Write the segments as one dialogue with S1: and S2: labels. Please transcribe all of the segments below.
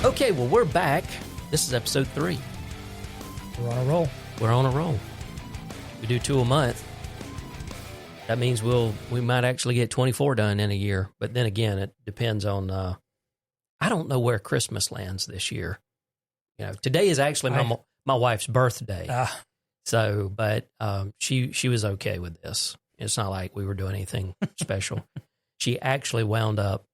S1: Okay, well, we're back. This is episode 3.
S2: We're on a roll.
S1: We're on a roll. We do 2 a month. That means we might actually get 24 done in a year. But then again, it depends on, I don't know where Christmas lands this year. You know, today is actually my wife's birthday. So, but she was okay with this. It's not like we were doing anything special. She actually wound up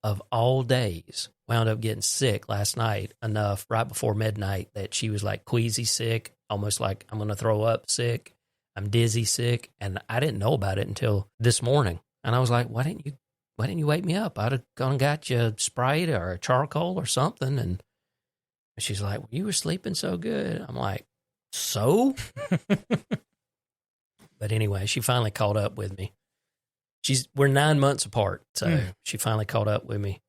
S1: getting sick last night enough right before midnight that she was like queasy sick, almost like I'm going to throw up sick. I'm dizzy sick. And I didn't know about it until this morning. And I was like, why didn't you wake me up? I'd have gone and got you a Sprite or a charcoal or something. And she's like, well, you were sleeping so good. I'm like, so? But anyway, she finally caught up with me. We're 9 months apart, so she finally caught up with me.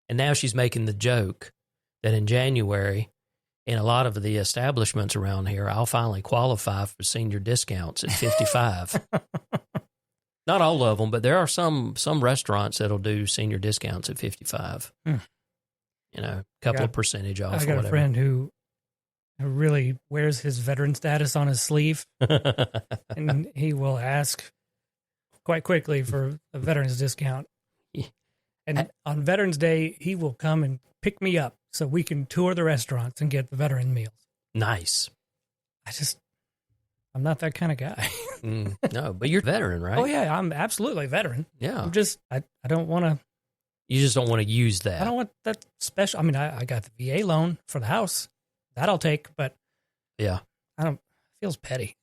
S1: And now she's making the joke that in January, in a lot of the establishments around here, I'll finally qualify for senior discounts at 55. Not all of them, but there are some restaurants that'll do senior discounts at 55. You know, a couple of percentage off.
S2: I got a friend who really wears his veteran status on his sleeve, and he will ask quite quickly for a veteran's discount. And on Veterans Day, he will come and pick me up so we can tour the restaurants and get the veteran meals.
S1: Nice.
S2: I'm not that kind of guy.
S1: No, but you're a veteran, right?
S2: Oh, yeah, I'm absolutely a veteran.
S1: Yeah.
S2: I'm just, I don't want to.
S1: You just don't want to use that.
S2: I don't want that special. I mean, I got the VA loan for the house. That I'll take, but
S1: yeah,
S2: it feels petty.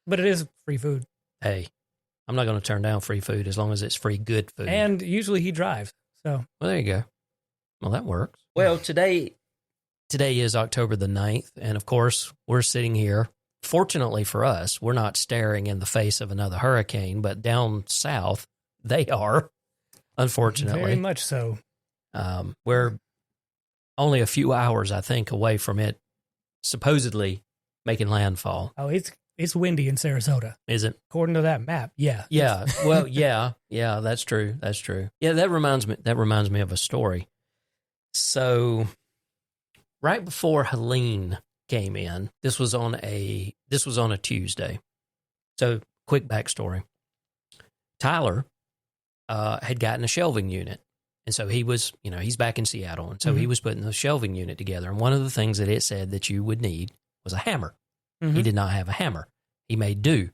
S2: But it is free food.
S1: Hey, I'm not going to turn down free food as long as it's free good food.
S2: And usually he drives. So
S1: well, there you go. Well, that works. Well, today is October the 9th, and of course, we're sitting here. Fortunately for us, we're not staring in the face of another hurricane, but down south, they are, unfortunately.
S2: Very much so.
S1: We're only a few hours, I think, away from it supposedly making landfall.
S2: Oh, it's windy in Sarasota.
S1: Is it?
S2: According to that map, yeah.
S1: Yeah. Well, yeah, that's true. That's true. Yeah, that reminds me of a story. So right before Helene came in, this was on a Tuesday. So quick backstory. Tyler had gotten a shelving unit. And so he was, he's back in Seattle. And so he was putting the shelving unit together. And one of the things that it said that you would need was a hammer. He did not have a hammer. He made do.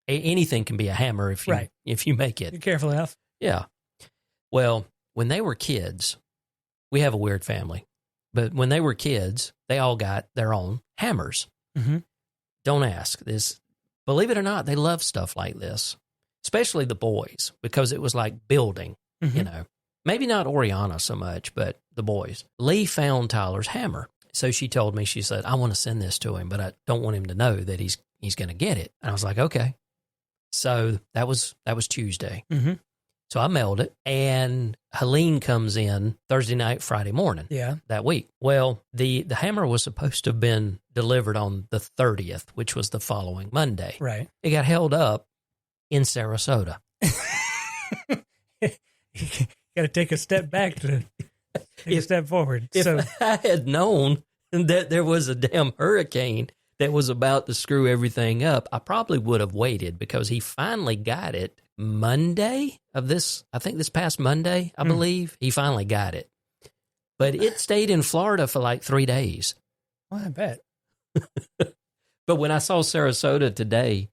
S1: Anything can be a hammer if you make it.
S2: You're careful enough.
S1: Yeah. Well, when they were kids, we have a weird family. But when they were kids, they all got their own hammers. Don't ask this. Believe it or not, they love stuff like this, especially the boys, because it was like building, Maybe not Oriana so much, but the boys. Lee found Tyler's hammer. So she told me, she said, I want to send this to him, but I don't want him to know that he's going to get it. And I was like, okay. So that was Tuesday. So I mailed it, and Helene comes in Thursday night, Friday morning that week. Well, the hammer was supposed to have been delivered on the 30th, which was the following Monday.
S2: Right.
S1: It got held up in Sarasota.
S2: Got to take a step back to take a step forward.
S1: If I had known that there was a damn hurricane that was about to screw everything up, I probably would have waited, because he finally got it Monday of this, I think this past Monday, I believe. He finally got it. But it stayed in Florida for like 3 days.
S2: Well, I bet.
S1: But when I saw Sarasota today,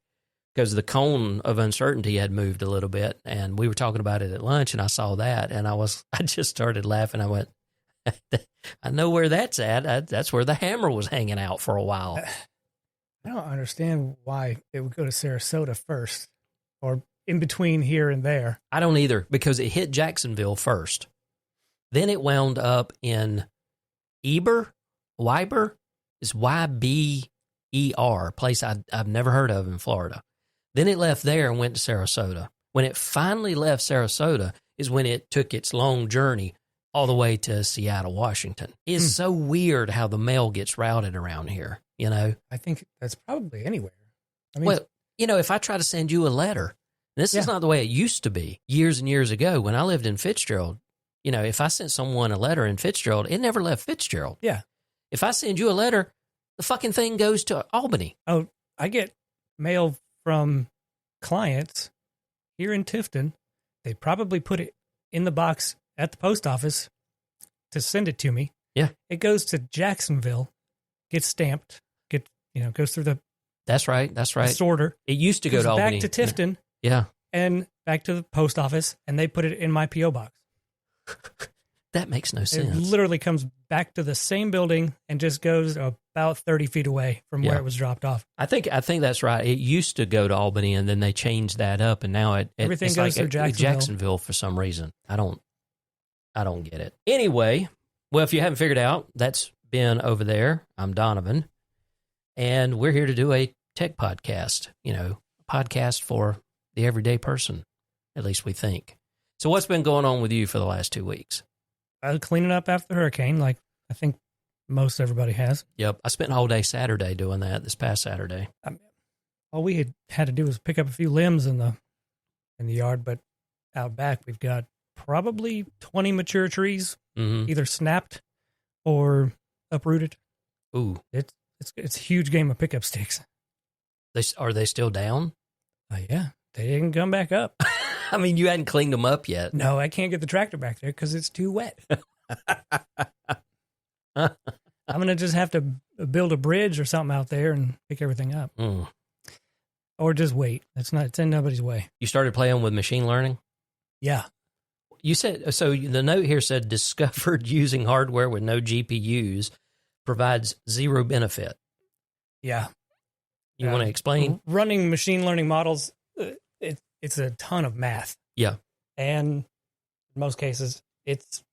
S1: because the cone of uncertainty had moved a little bit, and we were talking about it at lunch, and I saw that, and I just started laughing. I went, I know where that's at. That's where the hammer was hanging out for a while.
S2: I don't understand why it would go to Sarasota first, or in between here and there.
S1: I don't either, because it hit Jacksonville first. Then it wound up in Wyber. It's Yber, place I've never heard of in Florida. Then it left there and went to Sarasota. When it finally left Sarasota is when it took its long journey all the way to Seattle, Washington. It's so weird how the mail gets routed around here, I
S2: think that's probably anywhere. I mean,
S1: well, if I try to send you a letter, this is not the way it used to be years and years ago when I lived in Fitzgerald. if I sent someone a letter in Fitzgerald, it never left Fitzgerald.
S2: Yeah.
S1: If I send you a letter, the fucking thing goes to Albany.
S2: Oh, I get mail from clients here in Tifton. They probably put it in the box at the post office to send it to me.
S1: Yeah.
S2: It goes to Jacksonville, gets stamped, goes through the
S1: That's right.
S2: sorter.
S1: It used to go to Albany.
S2: Back to Tifton.
S1: Yeah.
S2: And back to the post office, and they put it in my P.O. box.
S1: That makes no sense.
S2: It literally comes back to the same building and just goes about 30 feet away from where it was dropped off.
S1: I think that's right. It used to go to Albany, and then they changed that up, and now
S2: everything
S1: it's
S2: goes
S1: like
S2: through
S1: Jacksonville for some reason. I don't get it. Anyway, well, if you haven't figured out, that's Ben over there. I'm Donovan, and we're here to do a tech podcast. A podcast for the everyday person, at least we think. So what's been going on with you for the last 2 weeks?
S2: Cleaning up after the hurricane, like I think most everybody has.
S1: Yep. I spent a whole day Saturday doing that, this past Saturday.
S2: All we had to do was pick up a few limbs in the yard, but out back we've got probably 20 mature trees, either snapped or uprooted.
S1: Ooh.
S2: It's a huge game of pickup sticks.
S1: Are they still down?
S2: Yeah. They didn't come back up.
S1: I mean, you hadn't cleaned them up yet.
S2: No, I can't get the tractor back there because it's too wet. I'm going to just have to build a bridge or something out there and pick everything up. Or just wait. It's in nobody's way.
S1: You started playing with machine learning?
S2: Yeah.
S1: You said, so the note here said, discovered using hardware with no GPUs provides zero benefit.
S2: Yeah.
S1: You want to explain?
S2: Running machine learning models, it's a ton of math.
S1: Yeah.
S2: And in most cases, it's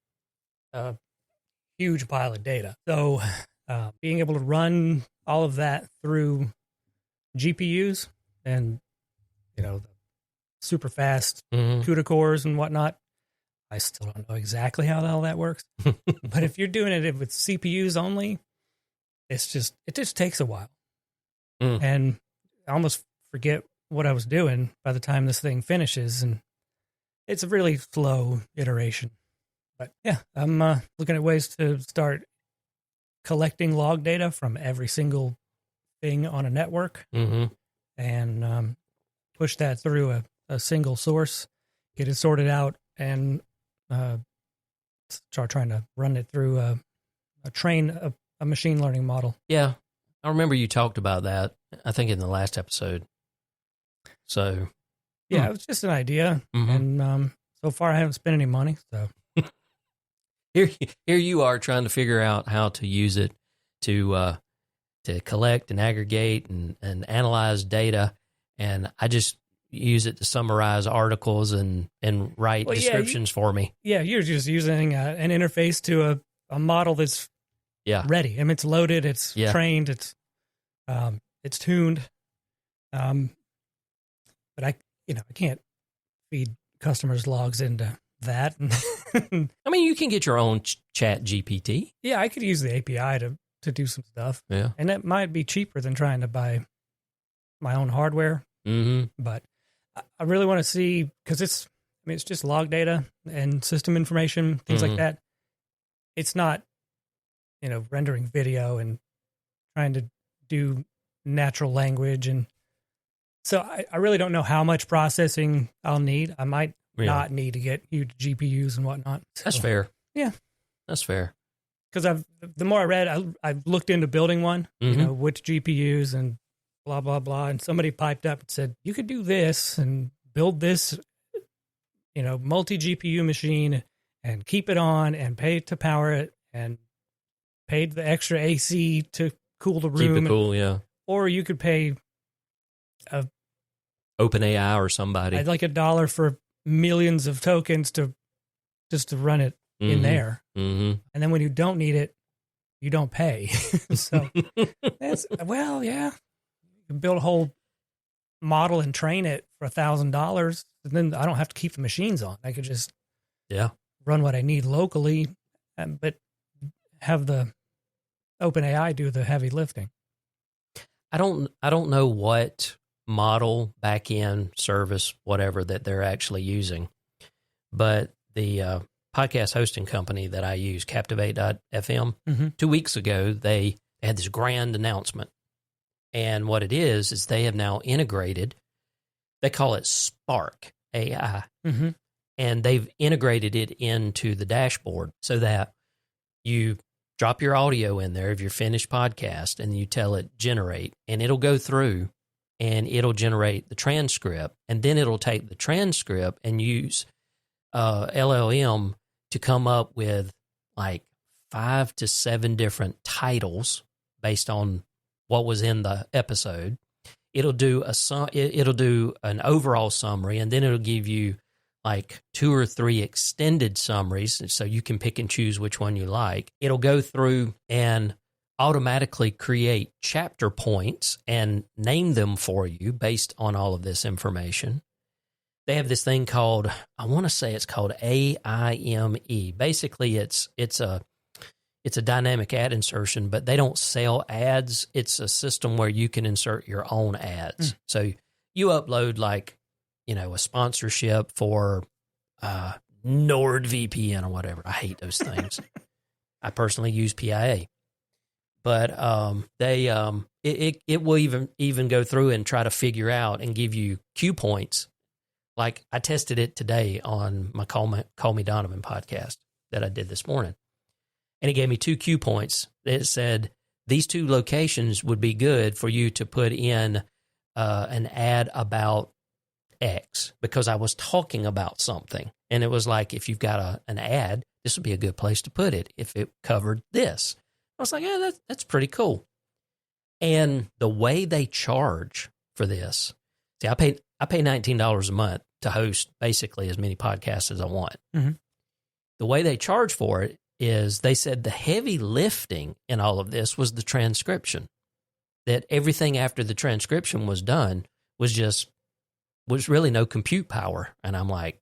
S2: a huge pile of data. So being able to run all of that through GPUs and, super fast CUDA cores and whatnot, I still don't know exactly how the hell that works. But if you're doing it with CPUs only, it just takes a while. And I almost forget what I was doing by the time this thing finishes. And it's a really slow iteration. But yeah, I'm looking at ways to start collecting log data from every single thing on a network and push that through a single source, get it sorted out, and start trying to run it through a machine learning model.
S1: Yeah. I remember you talked about that, I think in the last episode. So,
S2: yeah, it was just an idea. And so far I haven't spent any money. So
S1: here you are trying to figure out how to use it to collect and aggregate and analyze data. And I just use it to summarize articles and write descriptions for me.
S2: Yeah, you're just using an interface to a model that's ready. I mean, it's loaded, it's trained, it's tuned. But I can't feed customers logs into that.
S1: I mean, you can get your own chat GPT.
S2: Yeah, I could use the API to do some stuff.
S1: Yeah.
S2: And that might be cheaper than trying to buy my own hardware. But I really want to see, because it's just log data and system information, things like that. It's not, rendering video and trying to do natural language. And so I really don't know how much processing I'll need. I might not need to get huge GPUs and whatnot. So,
S1: that's fair.
S2: Yeah.
S1: That's fair.
S2: Because the more I read, I've looked into building one, which GPUs and blah, blah, blah. And somebody piped up and said, you could do this and build this, multi-GPU machine and keep it on and pay to power it and paid the extra AC to cool the room.
S1: Keep it cool, yeah.
S2: Or you could pay
S1: OpenAI or somebody.
S2: I'd like $1 for millions of tokens to run it in there. And then when you don't need it, you don't pay. So yeah. You can build a whole model and train it for $1,000. And then I don't have to keep the machines on. I could just run what I need locally, but have the OpenAI do the heavy lifting.
S1: I don't know what model, back-end service, whatever that they're actually using, but the podcast hosting company that I use, Captivate FM, 2 weeks ago, they had this grand announcement. And what it is they have now integrated, they call it Spark AI. And they've integrated it into the dashboard so that you drop your audio in there of your finished podcast and you tell it generate, and it'll go through and it'll generate the transcript. And then it'll take the transcript and use LLM to come up with like 5 to 7 different titles based on what was in the episode. It'll do it'll do an overall summary, and then it'll give you like 2 or 3 extended summaries so you can pick and choose which one you like. It'll go through and automatically create chapter points and name them for you based on all of this information. They have this thing called, I want to say it's called AIME. Basically, it's a dynamic ad insertion, but they don't sell ads. It's a system where you can insert your own ads. So you upload like, a sponsorship for NordVPN or whatever. I hate those things. I personally use PIA. But it will even go through and try to figure out and give you cue points. Like I tested it today on my Call Me Donovan podcast that I did this morning. And it gave me 2 cue points. It said, these 2 locations would be good for you to put in an ad about X, because I was talking about something. And it was like, if you've got an ad, this would be a good place to put it if it covered this. I was like, yeah, that's pretty cool. And the way they charge for this, see, I pay $19 a month to host basically as many podcasts as I want. The way they charge for it is they said the heavy lifting in all of this was the transcription. That everything after the transcription was done was really no compute power. And I'm like,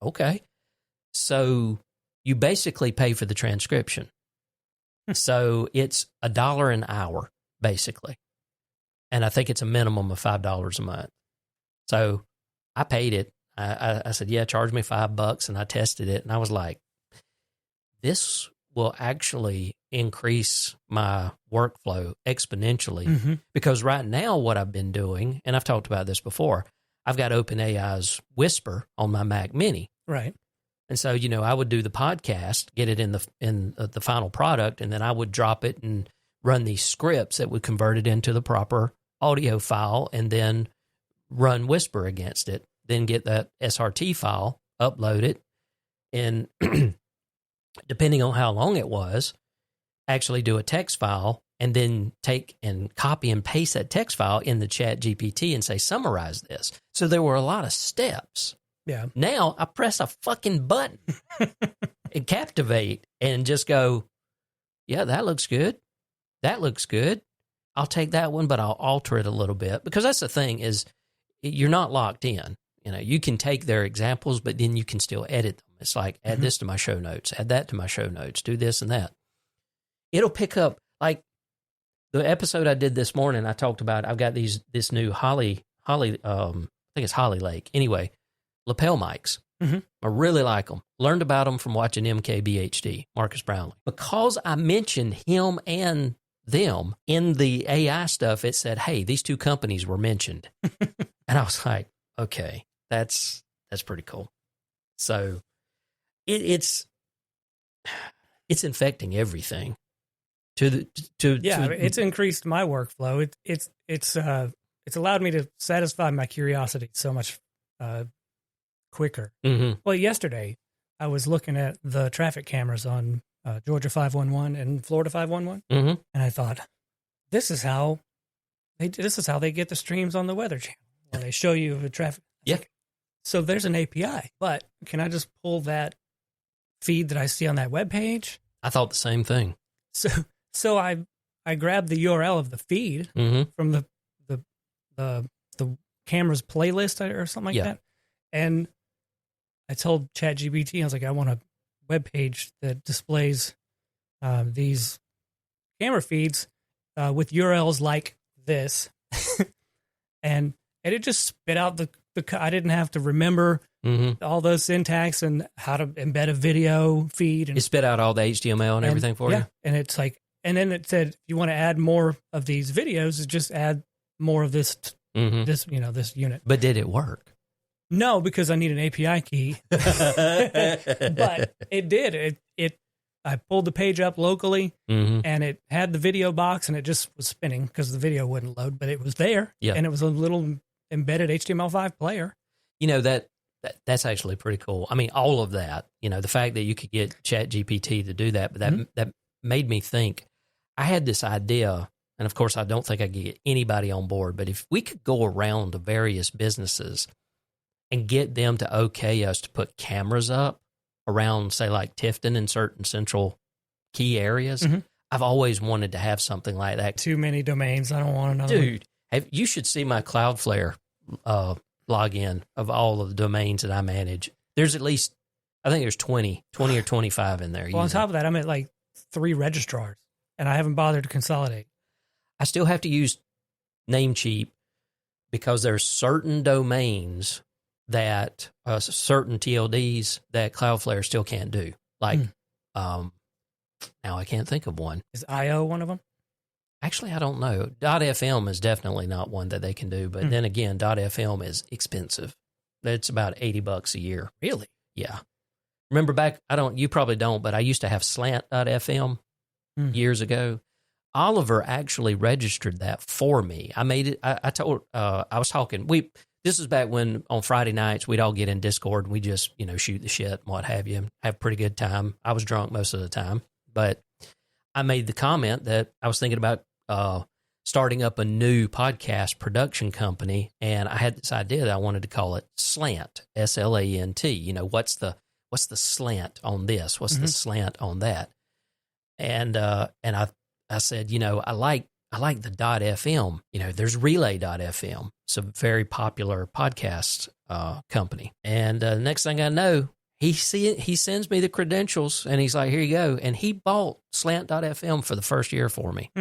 S1: okay. So you basically pay for the transcription. So it's $1 an hour, basically. And I think it's a minimum of $5 a month. So I paid it. I said, yeah, charge me $5. And I tested it. And I was like, this will actually increase my workflow exponentially. Because right now what I've been doing, and I've talked about this before, I've got OpenAI's Whisper on my Mac Mini.
S2: Right.
S1: And so, I would do the podcast, get it in the final product, and then I would drop it and run these scripts that would convert it into the proper audio file, and then run Whisper against it. Then get that SRT file, upload it, and depending on how long it was, actually do a text file, and then take and copy and paste that text file in the Chat GPT and say, summarize this. So there were a lot of steps.
S2: Yeah.
S1: Now I press a fucking button and Captivate and just go, yeah, that looks good. That looks good. I'll take that one, but I'll alter it a little bit, because that's the thing is you're not locked in. You can take their examples, but then you can still edit them. It's like, add this to my show notes, add that to my show notes, do this and that. It'll pick up, like the episode I did this morning, I talked about, I've got this new Holly, I think it's Holly Lake. Anyway, lapel mics. I really like them. Learned about them from watching MKBHD, Marcus Brownlee. Because I mentioned him and them in the AI stuff, it said, hey, these 2 companies were mentioned. And I was like, okay, that's pretty cool. So it's infecting everything.
S2: It's increased my workflow. It's allowed me to satisfy my curiosity so much quicker. Well, yesterday I was looking at the traffic cameras on Georgia 511 and Florida 511, and I thought, this is how they get the streams on the Weather Channel, where they show you the traffic.
S1: Yeah.
S2: So there's an API, but can I just pull that feed that I see on that webpage?
S1: I thought the same thing.
S2: So I grabbed the URL of the feed from the camera's playlist or something like that, and I told ChatGPT, I was like, I want a web page that displays these camera feeds with URLs like this, and it just spit out I didn't have to remember all those syntax and how to embed a video feed. And
S1: it spit out all the HTML and everything for you.
S2: And it's like, and then it said, if you want to add more of these videos, just add more of this, this unit.
S1: But did it work?
S2: No, because I need an API key. But it did. I pulled the page up locally, and it had the video box, and it just was spinning because the video wouldn't load, but it was there, and it was a little embedded HTML5 player.
S1: That's actually pretty cool. I mean, all of that, the fact that you could get ChatGPT to do that, but that made me think. I had this idea, and of course, I don't think I could get anybody on board, but if we could go around to various businesses and get them to okay us to put cameras up around, say, like Tifton in certain central key areas, I've always wanted to have something like that.
S2: Too many domains. I don't want another one.
S1: Dude, you should see my Cloudflare login of all of the domains that I manage. There's at least, I think there's 20 or 25 in there.
S2: Well, on top of that, I'm at like 3 registrars, and I haven't bothered to consolidate.
S1: I still have to use Namecheap because there's certain domains that certain TLDs that Cloudflare still can't do. Like, now I can't think of one.
S2: Is IO one of them?
S1: Actually, I don't know. .fm is definitely not one that they can do. But then again, .fm is expensive. It's about $80 a year.
S2: Really?
S1: Yeah. Remember back, you probably don't, but I used to have slant.fm years ago. Oliver actually registered that for me. I made it. I was talking. This is back when on Friday nights we'd all get in Discord and we just, shoot the shit and what have you, have a pretty good time. I was drunk most of the time, but I made the comment that I was thinking about starting up a new podcast production company, and I had this idea that I wanted to call it Slant, SLANT. What's the slant on this? What's the slant on that? And I said, I like the .fm. There's Relay.fm. It's a very popular podcast company. And the next thing I know, he sends me the credentials, and he's like, here you go. And he bought Slant.fm for the first year for me.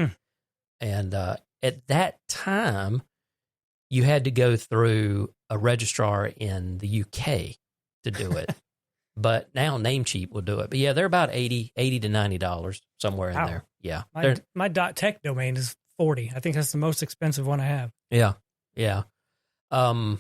S1: And at that time, you had to go through a registrar in the UK to do it. But now Namecheap will do it. But yeah, they're about $80 to $90 somewhere in there. Yeah.
S2: My .tech domain is $40. I think that's the most expensive one I have.
S1: Yeah. Yeah. I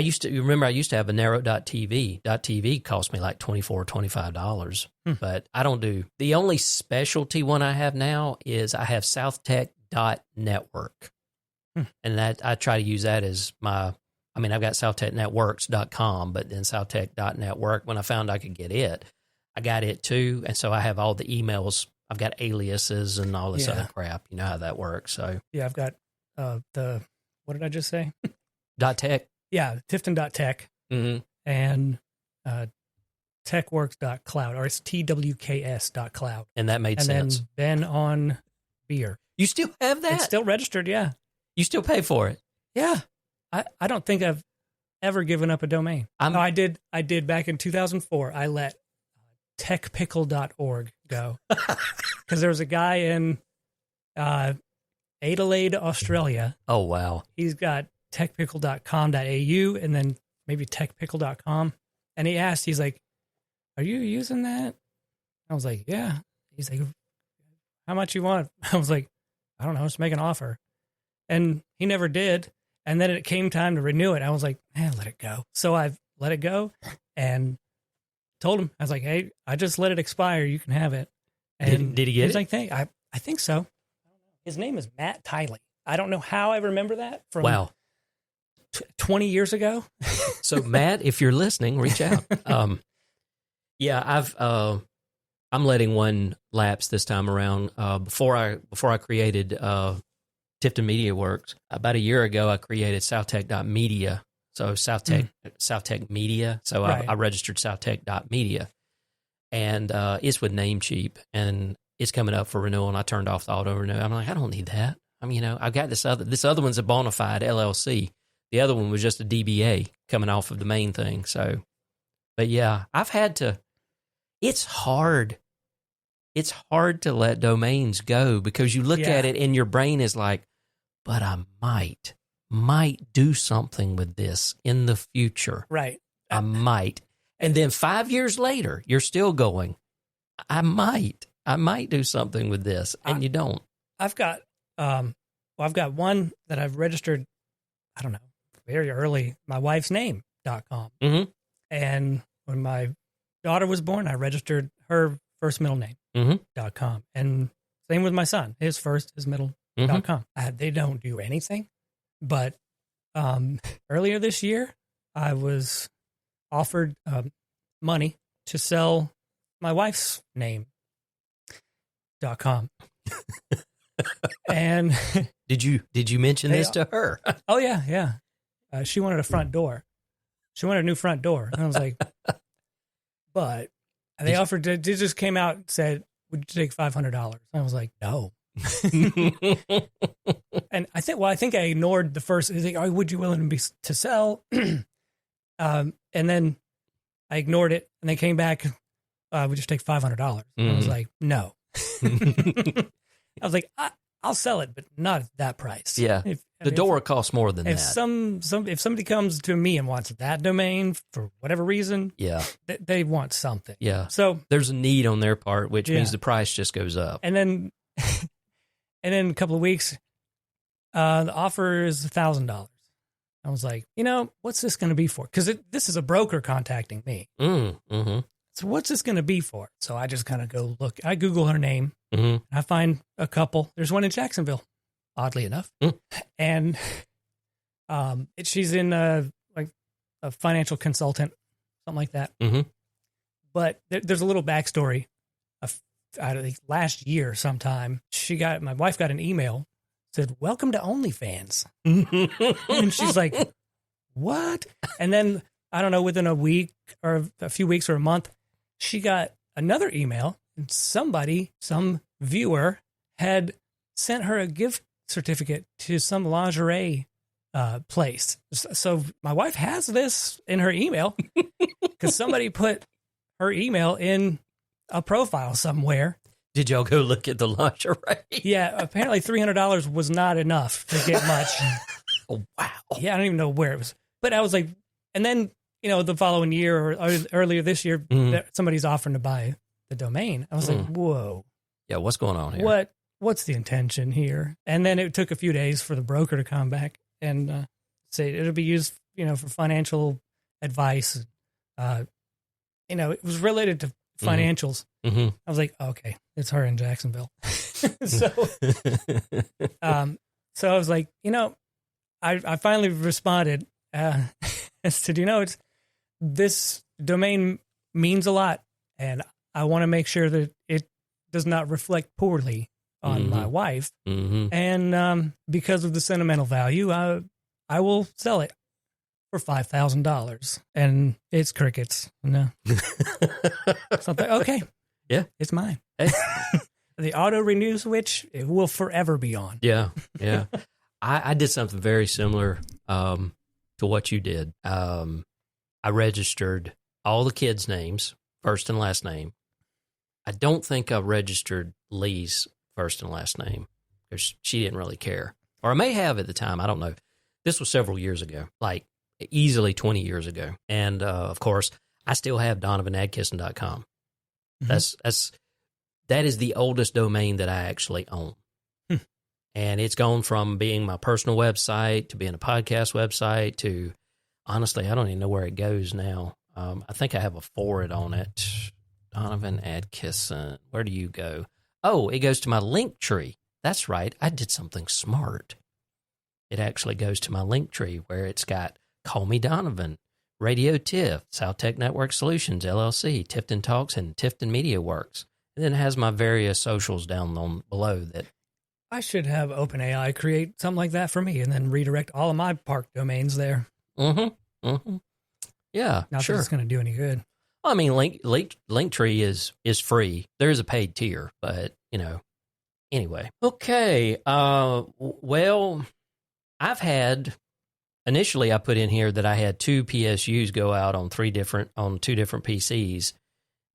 S1: used to have a narrow.tv. .tv cost me like $24, $25. But I don't do, the only specialty one I have now is I have southtech.network. And that I try to use that as I've got southtechnetworks.com, but then southtech.network, when I found I could get it, I got it too. And so I have all the emails. I've got aliases and all this other crap. You know how that works. So
S2: yeah, I've got what did I just say?
S1: .tech.
S2: Yeah, Tifton.tech and techworks.cloud, or it's TWKS.cloud.
S1: And that made sense.
S2: And then Ben on beer.
S1: You still have that?
S2: It's still registered, yeah.
S1: You still pay for it?
S2: Yeah. I don't think I've ever given up a domain. No, I did back in 2004. I let techpickle.org go because there was a guy in Adelaide, Australia.
S1: Oh, wow.
S2: He's got techpickle.com.au and then maybe techpickle.com. And he asked, he's like, are you using that? I was like, yeah. He's like, how much you want? I was like, I don't know, just make an offer. And he never did. And then it came time to renew it. I was like, let it go. So I've let it go and told him, I was like, hey, I just let it expire. You can have it. And
S1: did he get it?
S2: He was like, I think so. His name is Matt Tiley. I don't know how I remember that from 20 years ago.
S1: So Matt, if you're listening, reach out. I'm letting one lapse this time around. Before I created Tifton Media Works, about a year ago, I created southtech.media. So Southtech Media. So I registered southtech.media, and it's with Namecheap, and it's coming up for renewal. And I turned off the auto renew. I'm like, I don't need that. I've got this other one's a bona fide LLC. The other one was just a DBA coming off of the main thing. So, but yeah, I've had to. It's hard. It's hard to let domains go because you look at it and your brain is like, but I might. might do something with this in the future.
S2: Right.
S1: I might. And then 5 years later, you're still going, I might do something with this. And you don't.
S2: I've got one that I've registered, I don't know, very early, my wife's name.com.
S1: Mm-hmm.
S2: And when my daughter was born, I registered her first middle name .com. And same with my son, his first, his middle .com. They don't do anything. But earlier this year, I was offered money to sell my wife's name.com. And
S1: did you mention this to her?
S2: Oh yeah. She wanted a front door. She wanted a new front door. And I was like, but they offered to, they just came out and said, would you take $500? And I was like, no. And I think I ignored the first, like, oh, would you willing to sell? And then I ignored it and they came back, we just take $500. And I was like, no. I was like, I'll sell it, but not at that price.
S1: Yeah. The door costs more than that.
S2: If somebody comes to me and wants that domain for whatever reason, they want something.
S1: Yeah.
S2: So
S1: there's a need on their part, which means the price just goes up.
S2: And then, a couple of weeks, the offer is $1,000. I was like, what's this going to be for? Because this is a broker contacting me.
S1: Mm-hmm.
S2: So what's this going to be for? So I just kind of go look. I Google her name.
S1: Mm-hmm.
S2: I find a couple. There's one in Jacksonville, oddly enough. And she's in like a financial consultant, something like that.
S1: Mm-hmm.
S2: But there's a little backstory. I think last year sometime, my wife got an email, said, welcome to OnlyFans. And she's like, what? And then, I don't know, within a week or a few weeks or a month, she got another email and some viewer had sent her a gift certificate to some lingerie place. So my wife has this in her email because somebody put her email in a profile somewhere.
S1: Did y'all go look at the lingerie?
S2: Yeah, apparently $300 was not enough to get much.
S1: Oh, wow.
S2: Yeah, I don't even know where it was. But I was like, and then, the following year or earlier this year, somebody's offering to buy the domain. I was like, whoa.
S1: Yeah, what's going on here?
S2: What's the intention here? And then it took a few days for the broker to come back and say it'll be used, for financial advice. It was related to financials.
S1: Mm-hmm.
S2: I was like, okay, it's her in Jacksonville. So I was like, I finally responded and said, this domain means a lot, and I want to make sure that it does not reflect poorly on my wife.
S1: Mm-hmm.
S2: And because of the sentimental value, I will sell it for $5,000. And it's crickets. No. Something. Okay.
S1: Yeah.
S2: It's mine. The auto renew switch, it will forever be on.
S1: Yeah. Yeah. I did something very similar to what you did. I registered all the kids' names, first and last name. I don't think I registered Lee's first and last name because she didn't really care. Or I may have at the time. I don't know. This was several years ago, like easily 20 years ago. And, of course, I still have DonovanAdkisson.com. Mm-hmm. That is the oldest domain that I actually own. And it's gone from being my personal website to being a podcast website to, honestly, I don't even know where it goes now. I think I have a forward on it. Donovan Adkisson. Where do you go? Oh, it goes to my link tree. That's right. I did something smart. It actually goes to my link tree where it's got Call Me Donovan, Radio Tiff, South Tech Network Solutions, LLC, Tifton Talks, and Tifton Media Works. And then it has my various socials down on below that.
S2: I should have OpenAI create something like that for me and then redirect all of my park domains there.
S1: Mm-hmm. Mm-hmm. Yeah,
S2: Not
S1: sure.
S2: that it's going to do any good.
S1: Well, I mean, Linktree is free. There is a paid tier, but, anyway. Okay, well, initially I put in here that I had 2 PSUs go out on 2 different PCs.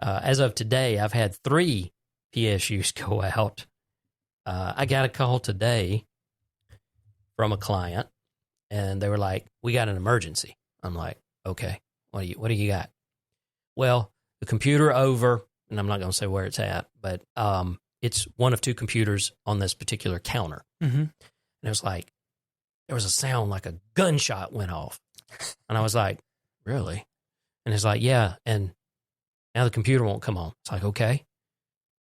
S1: As of today, I've had 3 PSUs go out. I got a call today from a client, and they were like, "We got an emergency." I'm like, "Okay, what do you got?" Well, the computer over, and I'm not going to say where it's at, but it's one of two computers on this particular counter.
S2: Mm-hmm.
S1: And it was like, there was a sound like a gunshot went off. And I was like, really? And it's like, yeah. And now the computer won't come on. It's like, okay.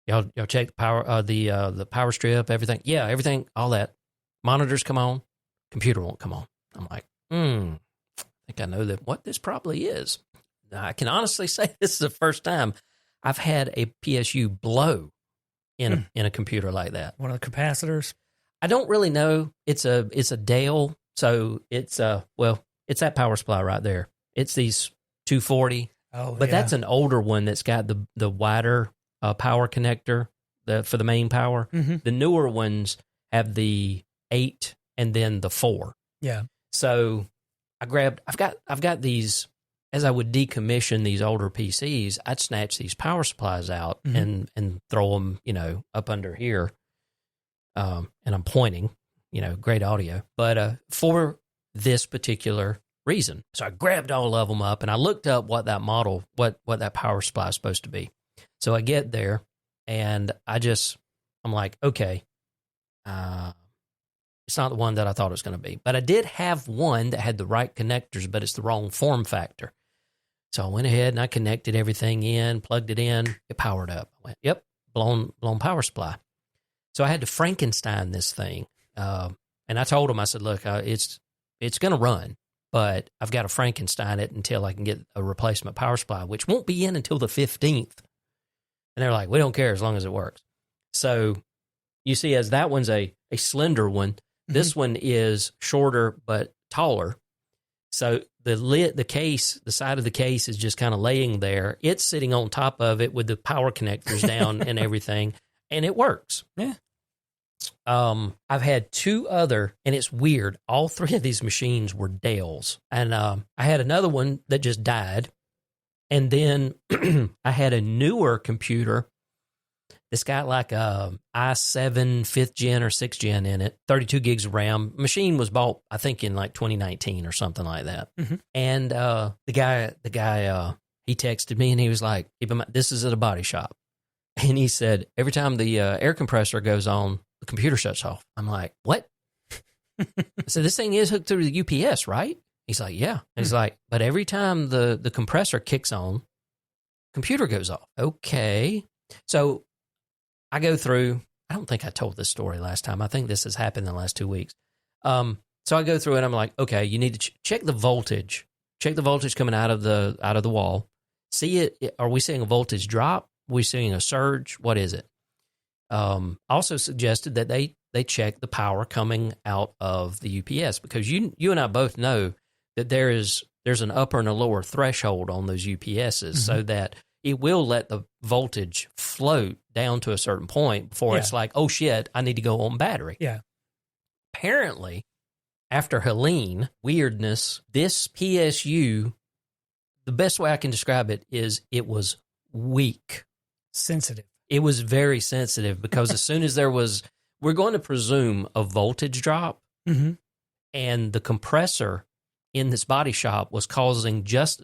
S1: Y'all check the power, the power strip, everything. Yeah, everything, all that. Monitors come on, computer won't come on. I'm like, I think I know what this probably is. Now, I can honestly say this is the first time I've had a PSU blow in a computer like that.
S2: One of the capacitors.
S1: I don't really know. It's a Dale, so it's it's that power supply right there. It's these 240.
S2: Oh,
S1: but that's an older one that's got the wider power connector for the main power.
S2: Mm-hmm.
S1: The newer ones have the 8 and then the 4.
S2: Yeah.
S1: So I've got these. As I would decommission these older PCs, I'd snatch these power supplies out and throw them, up under here. And I'm pointing, great audio. But for this particular reason. So I grabbed all of them up and I looked up what that model, what that power supply is supposed to be. So I get there and I'm like, okay, it's not the one that I thought it was going to be. But I did have one that had the right connectors, but it's the wrong form factor. So I went ahead and I connected everything in, plugged it in, it powered up. I went, yep, blown power supply. So I had to Frankenstein this thing. And I told him, I said, look, it's going to run, but I've got to Frankenstein it until I can get a replacement power supply, which won't be in until the 15th. And they're like, we don't care as long as it works. So you see, as that one's a slender one, this one is shorter but taller. So the case, the side of the case is just kind of laying there. It's sitting on top of it with the power connectors down and everything, and it works.
S2: Yeah.
S1: I've had two other, and it's weird. All three of these machines were Dells, and I had another one that just died, and then I had a newer computer. It's got like a i7 5th gen or 6th gen in it, 32 gigs of RAM. Machine was bought, I think, in like 2019 or something like that. Mm-hmm. And the guy, he texted me and he was like, "Keep in mind, this is at a body shop." And he said, every time the air compressor goes on, the computer shuts off. I'm like, what? I said, this thing is hooked through the UPS, right? He's like, yeah. And he's like, but every time the compressor kicks on, computer goes off. Okay. So I go through, I don't think I told this story last time. I think this has happened in the last 2 weeks. So I go through and I'm like, okay, you need to check the voltage. Check the voltage coming out of the wall. See it. Are we seeing a voltage drop? Are we seeing a surge? What is it? Also suggested that they check the power coming out of the UPS, because you and I both know that there's an upper and a lower threshold on those UPSs, so that it will let the voltage float down to a certain point before it's like, oh shit, I need to go on battery.
S2: Yeah.
S1: Apparently, after Helene weirdness, this PSU, the best way I can describe it is it was weak.
S2: Sensitive.
S1: It was very sensitive, because as soon as we're going to presume a voltage drop, and the compressor in this body shop was causing just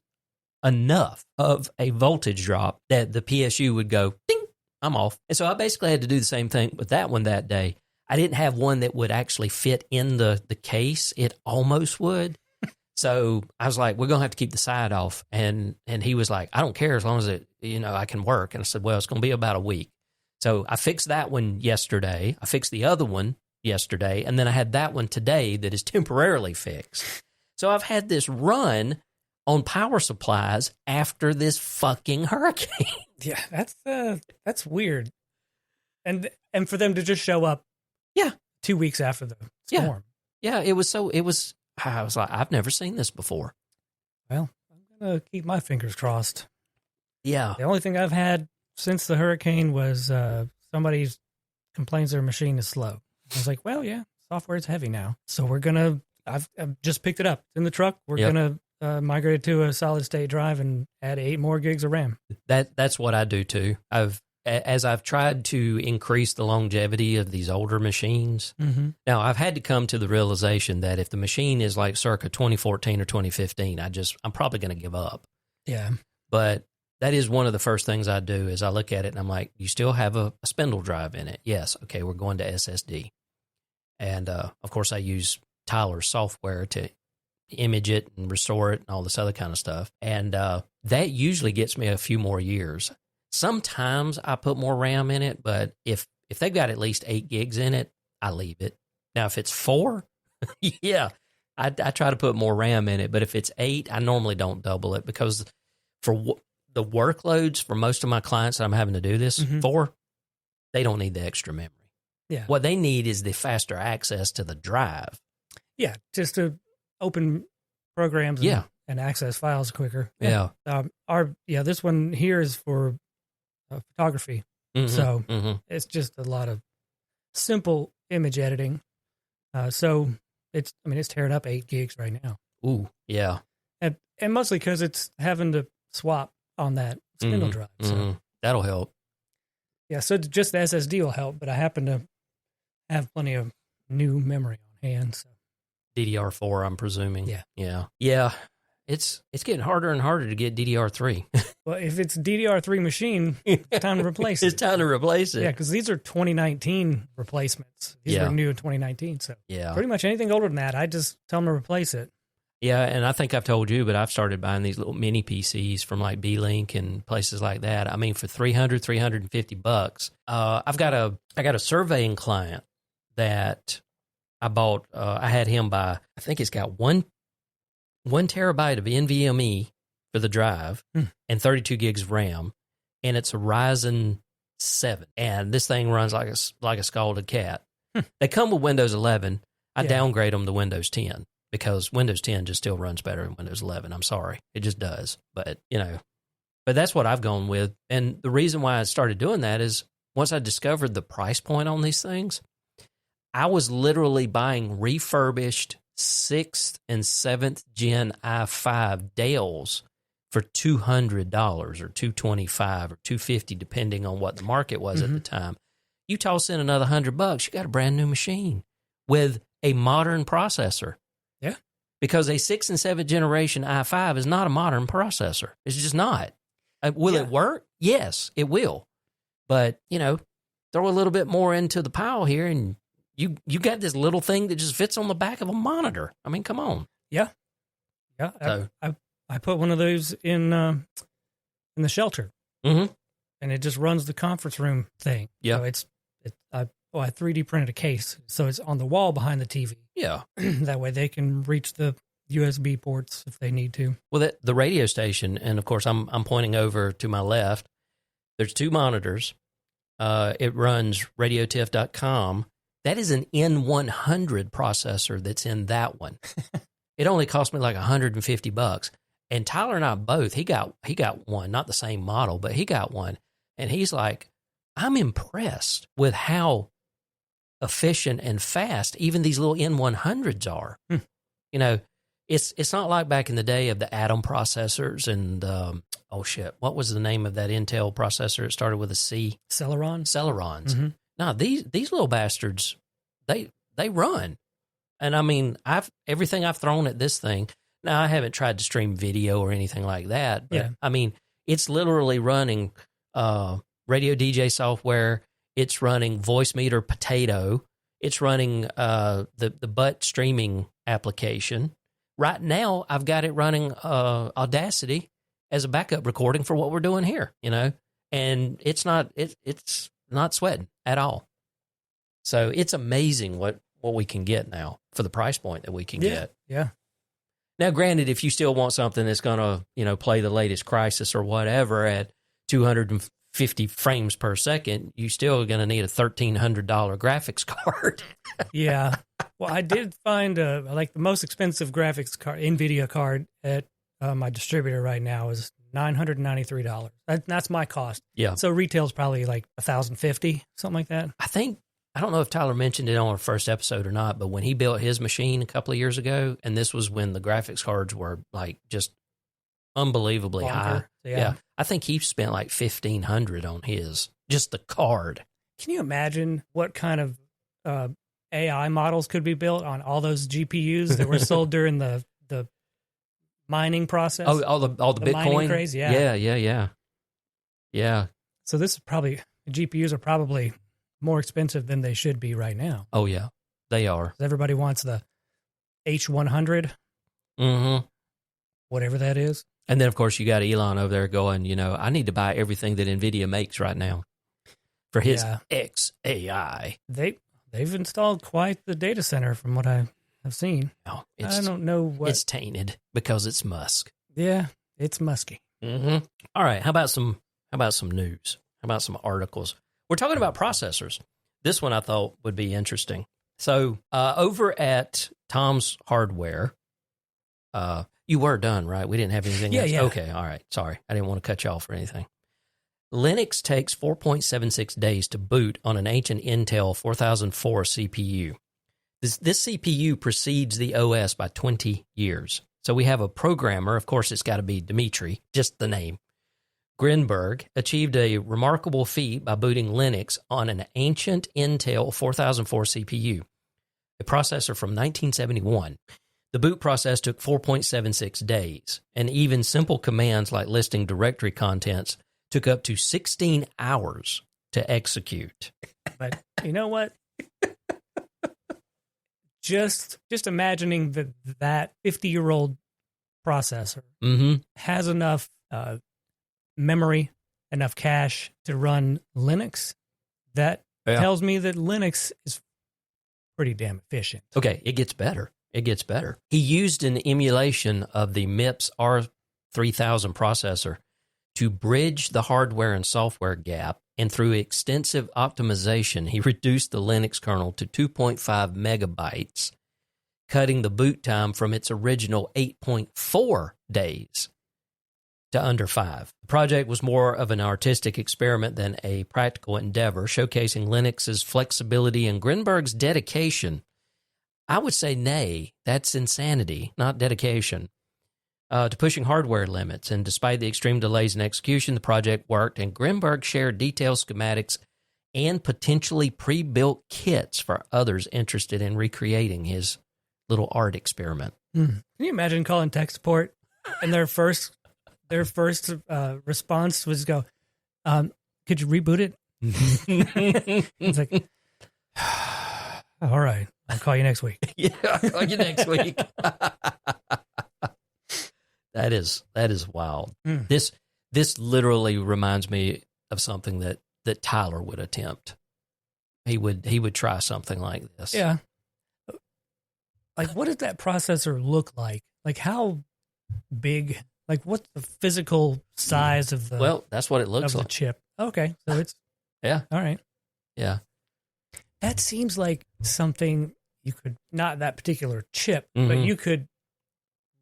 S1: enough of a voltage drop that the PSU would go, ding, I'm off. And so I basically had to do the same thing with that one that day. I didn't have one that would actually fit in the case. It almost would. So I was like, we're going to have to keep the side off. And he was like, I don't care as long as it, I can work. And I said, well, it's going to be about a week. So I fixed that one yesterday. I fixed the other one yesterday. And then I had that one today that is temporarily fixed. So I've had this run on power supplies after this fucking hurricane.
S2: Yeah, that's weird. And for them to just show up 2 weeks after the storm.
S1: Yeah, I was like, I've never seen this before.
S2: Well, I'm going to keep my fingers crossed.
S1: Yeah.
S2: The only thing I've had since the hurricane was somebody complains their machine is slow. I was like, well, yeah, software is heavy now. So I've just picked it up. It's in the truck. We're going to migrate it to a solid state drive and add 8 more gigs of RAM.
S1: That's what I do too. I've as I've tried to increase the longevity of these older machines, now I've had to come to the realization that if the machine is like circa 2014 or 2015, I'm probably going to give up.
S2: Yeah.
S1: But that is one of the first things I do is I look at it and I'm like, you still have a spindle drive in it? Yes. Okay, we're going to SSD. And, of course, I use Tyler's software to image it and restore it and all this other kind of stuff. And that usually gets me a few more years. Sometimes I put more RAM in it, but if they've got at least 8 gigs in it, I leave it. Now, if it's 4, yeah, I try to put more RAM in it. But if it's 8, I normally don't double it because for the workloads for most of my clients that I'm having to do this for, they don't need the extra memory.
S2: Yeah.
S1: What they need is the faster access to the drive.
S2: Yeah, just to open programs and access files quicker.
S1: Yeah.
S2: This one here is for photography. So it's just a lot of simple image editing. So it's tearing up 8 gigs right now.
S1: Ooh, yeah.
S2: And mostly because it's having to swap on that spindle drive. So
S1: that'll help.
S2: Yeah, so just the SSD will help, but I happen to have plenty of new memory on hand. So.
S1: DDR4, I'm presuming.
S2: Yeah.
S1: Yeah. It's getting harder and harder to get DDR3.
S2: Well, if it's DDR3 machine, it's time to replace it.
S1: It's time to replace it.
S2: Yeah, because these are 2019 replacements. These were new in 2019. So pretty much anything older than that, I just tell them to replace it.
S1: Yeah, and I think I've told you, but I've started buying these little mini PCs from like B-Link and places like that. I mean, for $350. I got a surveying client that I bought. I had him buy. I think it's got one terabyte of NVMe for the drive and 32 gigs of RAM, and it's a Ryzen 7. And this thing runs like a scalded cat. They come with Windows 11. I downgrade them to Windows 10 because Windows 10 just still runs better than Windows 11. I'm sorry, it just does. But but that's what I've gone with. And the reason why I started doing that is once I discovered the price point on these things, I was literally buying refurbished 6th and 7th gen i5 Dells for $200 or $225 or $250, depending on what the market was at the time. You toss in another $100, you got a brand new machine with a modern processor.
S2: Yeah.
S1: Because a 6th and 7th generation i5 is not a modern processor. It's just not. Will it work? Yes, it will. But, throw a little bit more into the pile here and you got this little thing that just fits on the back of a monitor. I mean, come on.
S2: Yeah. Yeah. So, I put one of those in the shelter. And it just runs the conference room thing.
S1: Yeah.
S2: So I 3D printed a case. So it's on the wall behind the TV.
S1: Yeah.
S2: That way they can reach the USB ports if they need to.
S1: Well, the radio station, and of course I'm pointing over to my left. There's 2 monitors. It runs radiotiff.com. That is an N100 processor that's in that one. It only cost me like $150. And Tyler and I both, he got one, not the same model, but he got one. And he's like, I'm impressed with how efficient and fast even these little N100s are. It's not like back in the day of the Atom processors and, what was the name of that Intel processor? It started with a C. Celerons. No, these little bastards, they run. And I mean, everything I've thrown at this thing, now I haven't tried to stream video or anything like that, but I mean, it's literally running radio DJ software. It's running Voice Meter Potato. It's running the butt streaming application. Right now, I've got it running Audacity as a backup recording for what we're doing here, and it's not sweating at all. So it's amazing what we can get now for the price point that we can get.
S2: Yeah.
S1: Now, granted, if you still want something that's going to, play the latest Crysis or whatever at 250 frames per second, you still going to need a $1,300 graphics card.
S2: Yeah. Well, I did find the most expensive graphics card, NVIDIA card at my distributor right now is $993. That's my cost.
S1: Yeah.
S2: So retail's probably like $1,050, something like that.
S1: I don't know if Tyler mentioned it on our first episode or not, but when he built his machine a couple of years ago, and this was when the graphics cards were like just unbelievably high.
S2: Yeah.
S1: I think he spent like $1,500 on his just the card.
S2: Can you imagine what kind of AI models could be built on all those GPUs that were sold during the mining process?
S1: Oh, all the Bitcoin
S2: mining craze, yeah.
S1: Yeah.
S2: So this is probably, GPUs are probably more expensive than they should be right now.
S1: Oh, yeah, they are.
S2: Everybody wants the H100, whatever that is.
S1: And then, of course, you got Elon over there going, I need to buy everything that NVIDIA makes right now for his XAI.
S2: They've installed quite the data center from what I have seen.
S1: No,
S2: I don't know what.
S1: It's tainted because it's Musk.
S2: Yeah, it's musky.
S1: Mm-hmm. All right, how about some news? How about some articles? We're talking about processors. This one I thought would be interesting. So over at Tom's Hardware, you were done, right? We didn't have anything else?
S2: Yeah.
S1: Okay, all right. Sorry. I didn't want to cut you off or anything. Linux takes 4.76 days to boot on an ancient Intel 4004 CPU. This CPU precedes the OS by 20 years. So we have a programmer, of course it's got to be Dmitry, just the name. Grinberg achieved a remarkable feat by booting Linux on an ancient Intel 4004 CPU, a processor from 1971. The boot process took 4.76 days, and even simple commands like listing directory contents took up to 16 hours to execute.
S2: But you know what? Just imagining that 50-year-old processor has enough memory, enough cache to run Linux, that tells me that Linux is pretty damn efficient.
S1: Okay, it gets better. He used an emulation of the MIPS R3000 processor to bridge the hardware and software gap, and through extensive optimization, he reduced the Linux kernel to 2.5 megabytes, cutting the boot time from its original 8.4 days to under 5. The project was more of an artistic experiment than a practical endeavor, showcasing Linux's flexibility and Grinberg's dedication. I would say, nay, that's insanity, not dedication, to pushing hardware limits. And despite the extreme delays in execution, the project worked, and Grinberg shared detailed schematics and potentially pre-built kits for others interested in recreating his little art experiment.
S2: Can you imagine calling tech support and their first response was go, could you reboot it? It's like, all right, I'll call you next week.
S1: Yeah, I'll call you next week. That is wild. This literally reminds me of something that Tyler would attempt. He would try something like this.
S2: Yeah. Like, what does that processor look like? Like, how big? Like, what's the physical size of the?
S1: Well, that's what it looks like.
S2: The chip. Okay, so it's
S1: all
S2: right.
S1: Yeah,
S2: that seems like something you could, not that particular chip, but you could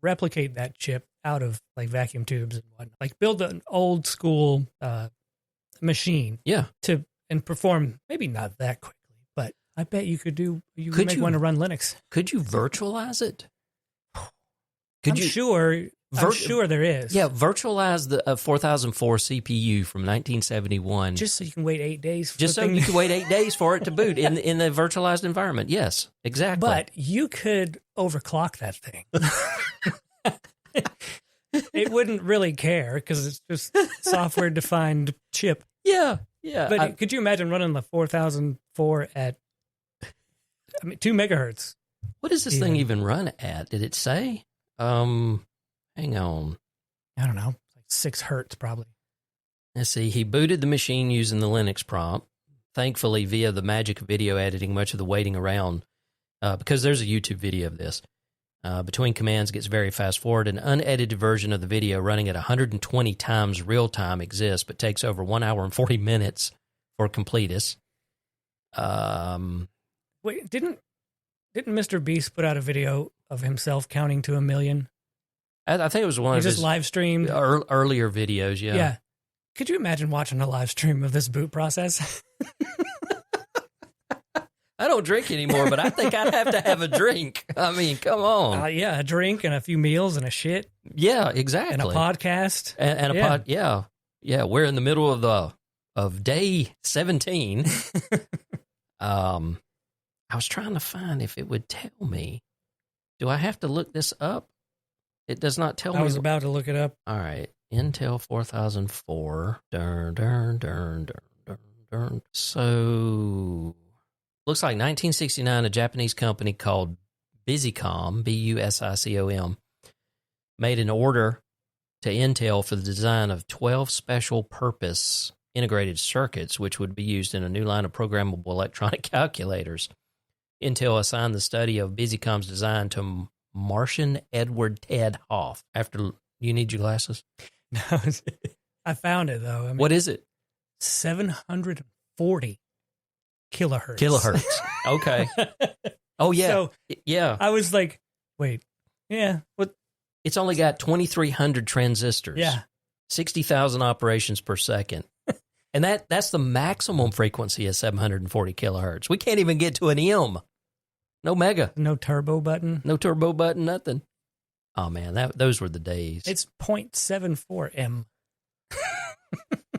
S2: replicate that chip out of like vacuum tubes and whatnot. Like build an old school machine.
S1: Yeah.
S2: And perform, maybe not that quickly, but I bet you could make one to run Linux.
S1: Could you virtualize it?
S2: I'm sure there is.
S1: Yeah, virtualize the 4004 CPU from 1971.
S2: Just so you can wait 8 days.
S1: Just so you can wait 8 days for it to boot in the virtualized environment. Yes, exactly.
S2: But you could overclock that thing. It wouldn't really care because it's just software-defined chip.
S1: Yeah.
S2: But could you imagine running the 4004 at 2 megahertz?
S1: What does this thing even run at? Did it say? Hang on.
S2: I don't know. Like 6 hertz probably.
S1: Let's see. He booted the machine using the Linux prompt. Thankfully, via the magic of video editing, much of the waiting around, because there's a YouTube video of this, between commands gets very fast forward. An unedited version of the video running at 120 times real time exists, but takes over 1 hour and 40 minutes for completists.
S2: Wait, didn't Mr. Beast put out a video of himself counting to 1 million?
S1: I think it was one of his
S2: live streamed
S1: earlier videos. Yeah.
S2: Yeah. Could you imagine watching a live stream of this boot process?
S1: I don't drink anymore, but I think I'd have to have a drink. I mean, come on.
S2: Yeah, a drink and a few meals and a shit.
S1: Yeah, exactly.
S2: And a podcast.
S1: And a pod. Yeah. Yeah, we're in the middle of the of day 17. I was trying to find if it would tell me. Do I have to look this up? It does not tell me.
S2: I was about to look it up.
S1: All right. Intel 4004. Dun, dun, dun, dun, dun, dun. So, looks like 1969, a Japanese company called Busicom, Busicom, made an order to Intel for the design of 12 special purpose integrated circuits, which would be used in a new line of programmable electronic calculators. Intel assigned the study of Busicom's design to Martian Edward Ted Hoff. After, you need your glasses?
S2: No, I found it, though. I mean,
S1: what is it?
S2: 740 kilohertz.
S1: Kilohertz. Okay. Oh, yeah.
S2: So,
S1: yeah.
S2: I was like, wait, yeah. What?
S1: It's only got 2,300 transistors.
S2: Yeah.
S1: 60,000 operations per second. And that's the maximum frequency of 740 kilohertz. We can't even get to an M. No mega.
S2: No turbo button.
S1: No turbo button, nothing. Oh, man, those were the days.
S2: It's 0.74 M.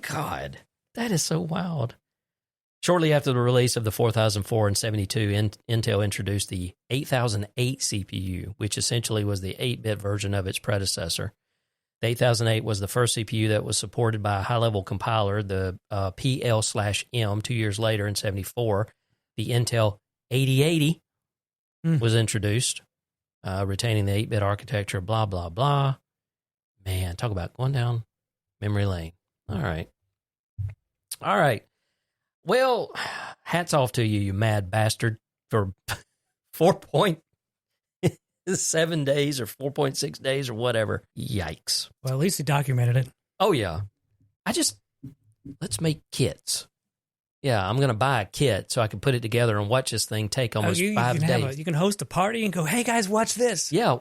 S1: God, that is so wild. Shortly after the release of the 4004 and 72, Intel introduced the 8008 CPU, which essentially was the 8-bit version of its predecessor. The 8008 was the first CPU that was supported by a high-level compiler, the PL/M. 2 years later, in 74, the Intel 8080 was introduced, retaining the 8-bit architecture, blah, blah, blah. Man, talk about going down memory lane. All right. Well, hats off to you, you mad bastard, for 4.7 days or 4.6 days or whatever. Yikes.
S2: Well, at least he documented it.
S1: Oh, yeah. Let's make kits. Yeah, I'm going to buy a kit so I can put it together and watch this thing take almost 5 days.
S2: You can host a party and go, hey, guys, watch this.
S1: Yeah.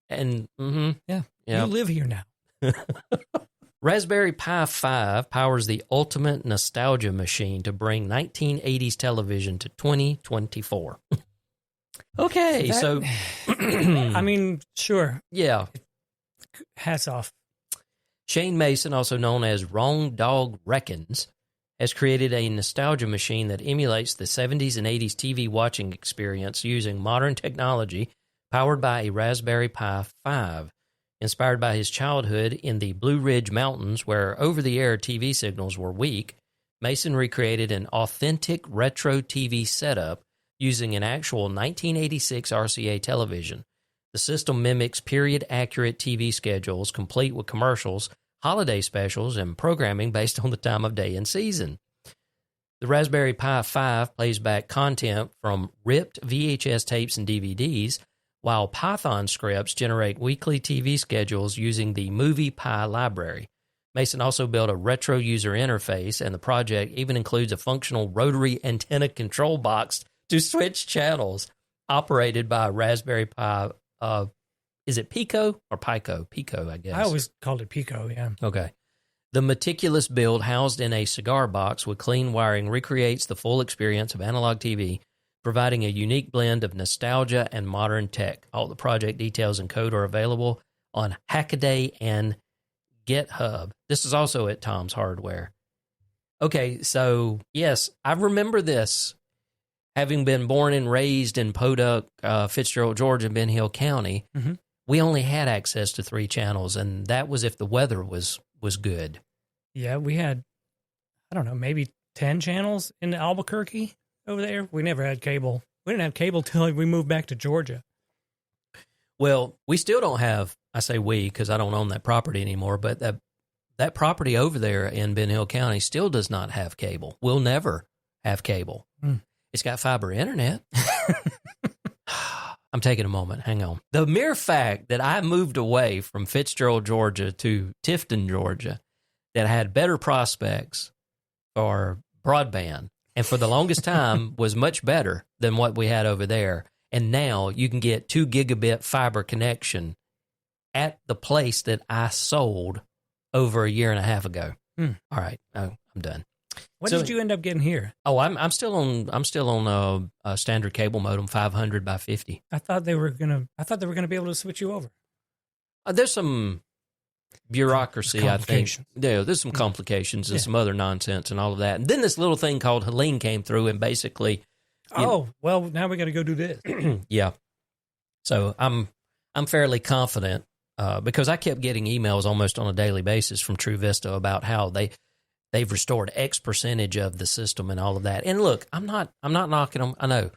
S1: And,
S2: Yeah. You live here now.
S1: Raspberry Pi 5 powers the ultimate nostalgia machine to bring 1980s television to 2024. Okay, so
S2: I mean, sure.
S1: Yeah.
S2: Hats off.
S1: Shane Mason, also known as Wrong Dog Reckons, has created a nostalgia machine that emulates the 70s and 80s TV watching experience using modern technology powered by a Raspberry Pi 5. Inspired by his childhood in the Blue Ridge Mountains, where over-the-air TV signals were weak, Mason recreated an authentic retro TV setup using an actual 1986 RCA television. The system mimics period-accurate TV schedules, complete with commercials, holiday specials, and programming based on the time of day and season. The Raspberry Pi 5 plays back content from ripped VHS tapes and DVDs, while Python scripts generate weekly TV schedules using the Movie Pi library. Mason also built a retro user interface, and the project even includes a functional rotary antenna control box to switch channels, operated by a Raspberry Pi. Is it Pico or Pico? Pico, I guess.
S2: I always called it Pico, yeah.
S1: Okay. The meticulous build, housed in a cigar box with clean wiring, recreates the full experience of analog TV, providing a unique blend of nostalgia and modern tech. All the project details and code are available on Hackaday and GitHub. This is also at Tom's Hardware. Okay, so yes, I remember this. Having been born and raised in Podunk, Fitzgerald, Georgia, Ben Hill County, we only had access to 3 channels, and that was if the weather was good.
S2: Yeah, we had, I don't know, maybe 10 channels in Albuquerque. Over there, we never had cable. We didn't have cable till we moved back to Georgia.
S1: Well, we still don't have, I say we because I don't own that property anymore, but that property over there in Ben Hill County still does not have cable. We'll never have cable. It's got fiber internet. I'm taking a moment. Hang on. The mere fact that I moved away from Fitzgerald, Georgia to Tifton, Georgia, that had better prospects for broadband, and for the longest time was much better than what we had over there. And now you can get 2 gigabit fiber connection at the place that I sold over a year and a half ago. All right, I'm done.
S2: What did you end up getting here?
S1: Oh, I'm still on a standard cable modem, 500 by 50.
S2: I thought they were gonna be able to switch you over.
S1: There's some bureaucracy, I think. Yeah, there's some complications and some other nonsense and all of that. And then this little thing called Helene came through and basically...
S2: well, now we got to go do this.
S1: Yeah. So I'm fairly confident because I kept getting emails almost on a daily basis from True Vista about how they've restored X percentage of the system and all of that. And look, I'm not knocking them. I know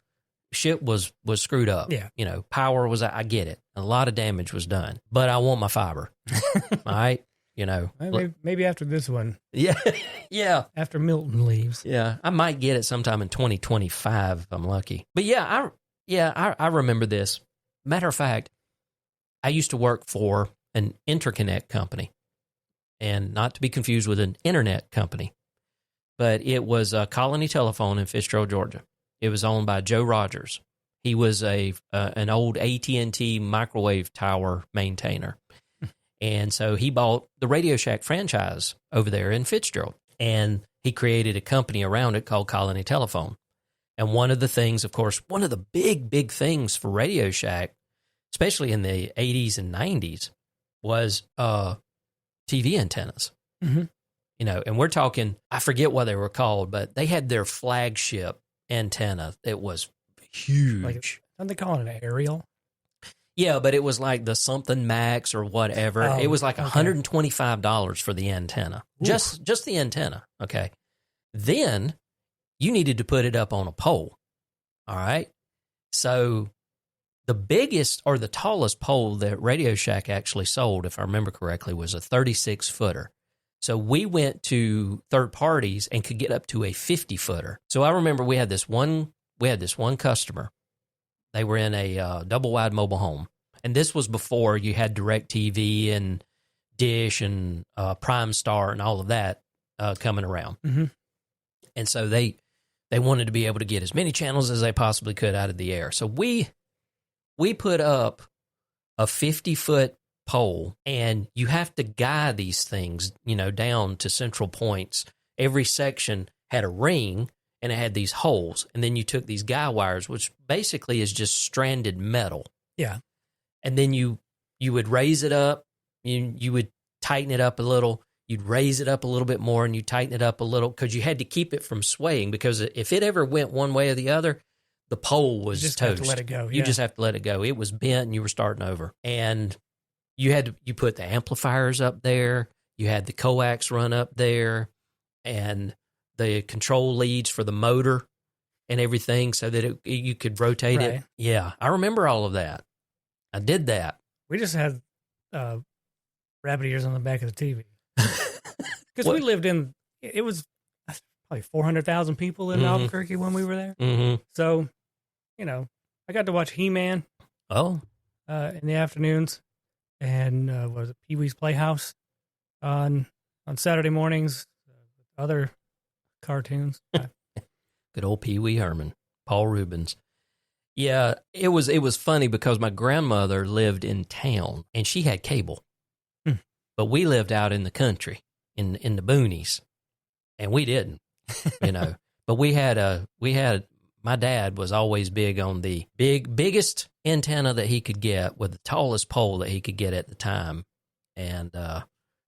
S1: shit was screwed up.
S2: Yeah.
S1: You know, power was, I get it. A lot of damage was done, but I want my fiber. All right. You know,
S2: maybe after this one.
S1: Yeah. Yeah.
S2: After Milton leaves.
S1: Yeah. I might get it sometime in 2025 if I'm lucky. But I remember this. Matter of fact, I used to work for an interconnect company, and not to be confused with an internet company, but it was a Colony Telephone in Fitzgerald, Georgia. It was owned by Joe Rogers. He was an old AT&T microwave tower maintainer. And so he bought the Radio Shack franchise over there in Fitzgerald, and he created a company around it called Colony Telephone. And one of the things, of course, one of the big things for Radio Shack, especially in the 80s and 90s, was TV antennas.
S2: Mm-hmm.
S1: You know, and we're talking, I forget what they were called, but they had their flagship antenna. It was huge.
S2: Don't they call it an aerial?
S1: Yeah, but it was like the something max or whatever.
S2: Oh,
S1: it was like
S2: okay.
S1: $125 for the antenna. Just the antenna, okay? Then you needed to put it up on a pole, all right? So the biggest or the tallest pole that Radio Shack actually sold, if I remember correctly, was a 36-footer. So we went to third parties and could get up to a 50-footer. So I remember we had this one customer. They were in a double-wide mobile home. And this was before you had DirecTV and Dish and Prime Star and all of that coming around.
S2: Mm-hmm.
S1: And so they wanted to be able to get as many channels as they possibly could out of the air. So we put up a 50-foot pole, and you have to guide these things, you know, down to central points. Every section had a ring, and it had these holes. And then you took these guy wires, which basically is just stranded metal.
S2: Yeah.
S1: And then you would raise it up, you would tighten it up a little, you'd raise it up a little bit more, and you tighten it up a little, because you had to keep it from swaying, because if it ever went one way or the other, the pole was
S2: just
S1: toast.
S2: Have to let it go.
S1: You just have to let it go. It was bent, and you were starting over. And you put the amplifiers up there, you had the coax run up there, and the control leads for the motor and everything, so that you could rotate it. Yeah, I remember all of that. I did that.
S2: We just had rabbit ears on the back of the TV. Because we lived in, it was probably 400,000 people in Albuquerque when we were there.
S1: Mm-hmm.
S2: So, you know, I got to watch He-Man in the afternoons, and was it Pee-wee's Playhouse on Saturday mornings, other cartoons.
S1: Good old Pee Wee Herman, Paul Rubens. Yeah, it was funny because my grandmother lived in town and she had cable, but we lived out in the country, in the boonies, and we didn't, you know. But my dad was always big on the biggest antenna that he could get with the tallest pole that he could get at the time, and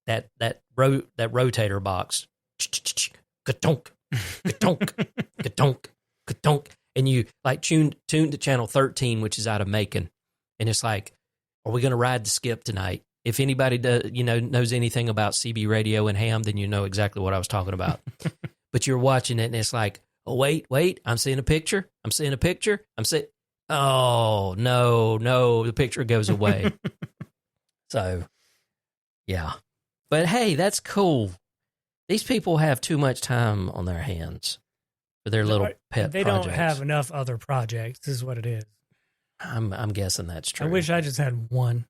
S1: that rotator box. Ka-tonk, ka-tonk, ka-tonk, ka-tonk. And you like tuned to channel 13, which is out of Macon. And it's like, are we going to ride the skip tonight? If anybody knows anything about CB radio and ham, then you know exactly what I was talking about. But you're watching it and it's like, oh, wait, I'm seeing a picture. Oh, no, the picture goes away. So, yeah. But hey, that's cool. These people have too much time on their hands for their little pet
S2: They
S1: projects.
S2: don't have enough other projects, this is what it is.
S1: I'm guessing that's true.
S2: I wish I just had one.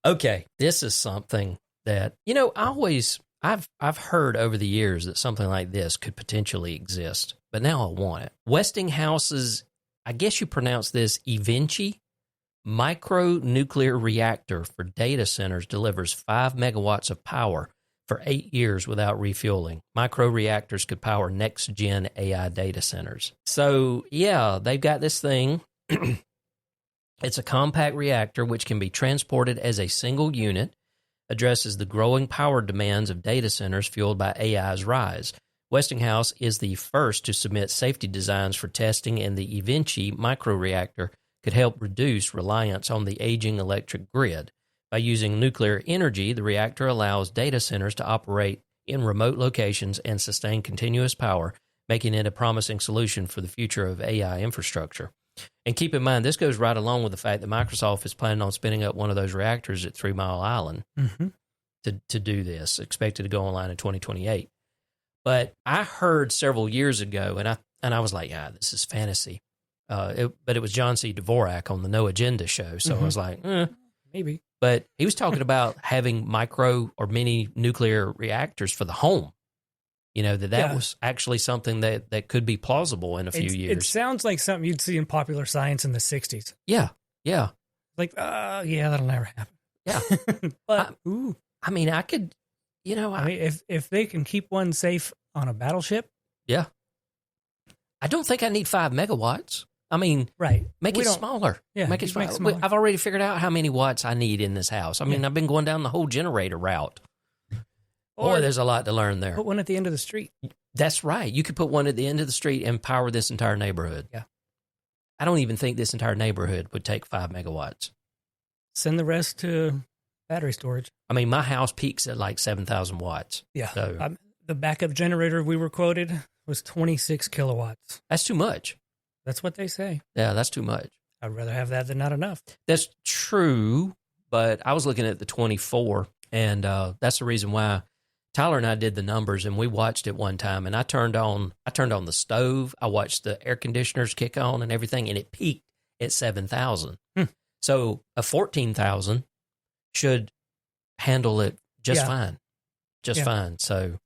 S1: Okay, this is something that, you know, I've heard over the years that something like this could potentially exist, but now I want it. Westinghouse's, I guess you pronounce this, Evinci micro-nuclear reactor for data centers delivers 5 megawatts of power for 8 years without refueling. Micro-reactors could power next-gen AI data centers. So, yeah, they've got this thing, It's a compact reactor which can be transported as a single unit, addresses the growing power demands of data centers fueled by AI's rise. Westinghouse is the first to submit safety designs for testing, and the Evinci microreactor could help reduce reliance on the aging electric grid. By using nuclear energy, the reactor allows data centers to operate in remote locations and sustain continuous power, making it a promising solution for the future of AI infrastructure. And keep in mind, this goes right along with the fact that Microsoft is planning on spinning up one of those reactors at 3 Mile Island to do this, expected to go online in 2028. But I heard several years ago, and I was like, yeah, this is fantasy. But it was John C. Dvorak on the No Agenda show, so I was like,
S2: maybe.
S1: But he was talking about having micro or mini nuclear reactors for the home. You know, that was actually something that could be plausible in a few years.
S2: It sounds like something you'd see in popular science in the 60s.
S1: Yeah.
S2: Like, that'll never happen.
S1: Yeah.
S2: But,
S1: I mean, I could,
S2: I mean, if they can keep one safe on a battleship.
S1: Yeah. I don't think I need 5 megawatts. I mean, make it smaller.
S2: Yeah,
S1: make it smaller. I've already figured out how many watts I need in this house. I mean, I've been going down the whole generator route. Boy, there's a lot to learn there.
S2: Put one at the end of the street.
S1: That's right. You could put one at the end of the street and power this entire neighborhood.
S2: Yeah.
S1: I don't even think this entire neighborhood would take 5 megawatts.
S2: Send the rest to battery storage.
S1: I mean, my house peaks at like 7,000 watts.
S2: Yeah.
S1: So,
S2: the backup generator we were quoted was 26 kilowatts.
S1: That's too much.
S2: That's what they say.
S1: Yeah, that's too much.
S2: I'd rather have that than not enough.
S1: That's true, but I was looking at the 24, and that's the reason why Tyler and I did the numbers, and we watched it one time, and I turned on the stove. I watched the air conditioners kick on and everything, and it peaked at 7,000. So a 14,000 should handle it just fine. Just fine. So,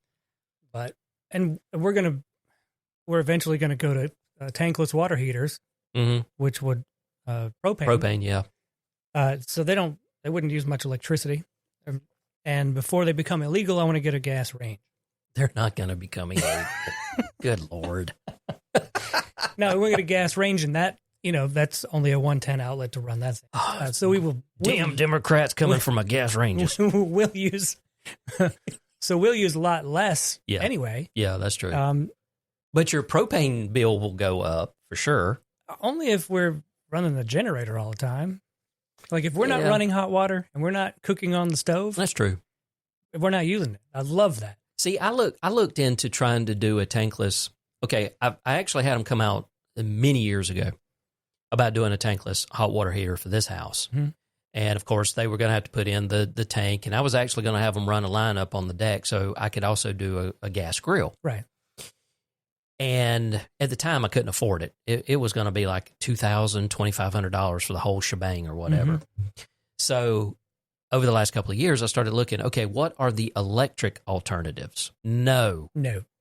S2: and we're eventually going to go to tankless water heaters, which would propane.
S1: Propane, yeah.
S2: So they wouldn't use much electricity. And before they become illegal, I want to get a gas range.
S1: They're not going to become illegal. Good Lord.
S2: No, we're going to gas range, and that, that's only a 110 outlet to run that thing. So we'll
S1: Democrats coming from a gas range.
S2: We'll use a lot less anyway.
S1: Yeah, that's true. But your propane bill will go up for sure.
S2: Only if we're running the generator all the time. Like if we're not running hot water and we're not cooking on the stove.
S1: That's true.
S2: If we're not using it. I love that.
S1: See, I looked into trying to do a tankless. Okay, I actually had them come out many years ago about doing a tankless hot water heater for this house. And of course, they were going to have to put in the tank, and I was actually going to have them run a line up on the deck so I could also do a gas grill.
S2: Right.
S1: And at the time, I couldn't afford it. It was going to be like $2,000, $2,500 for the whole shebang or whatever. So over the last couple of years, I started looking, okay, what are the electric alternatives? No. The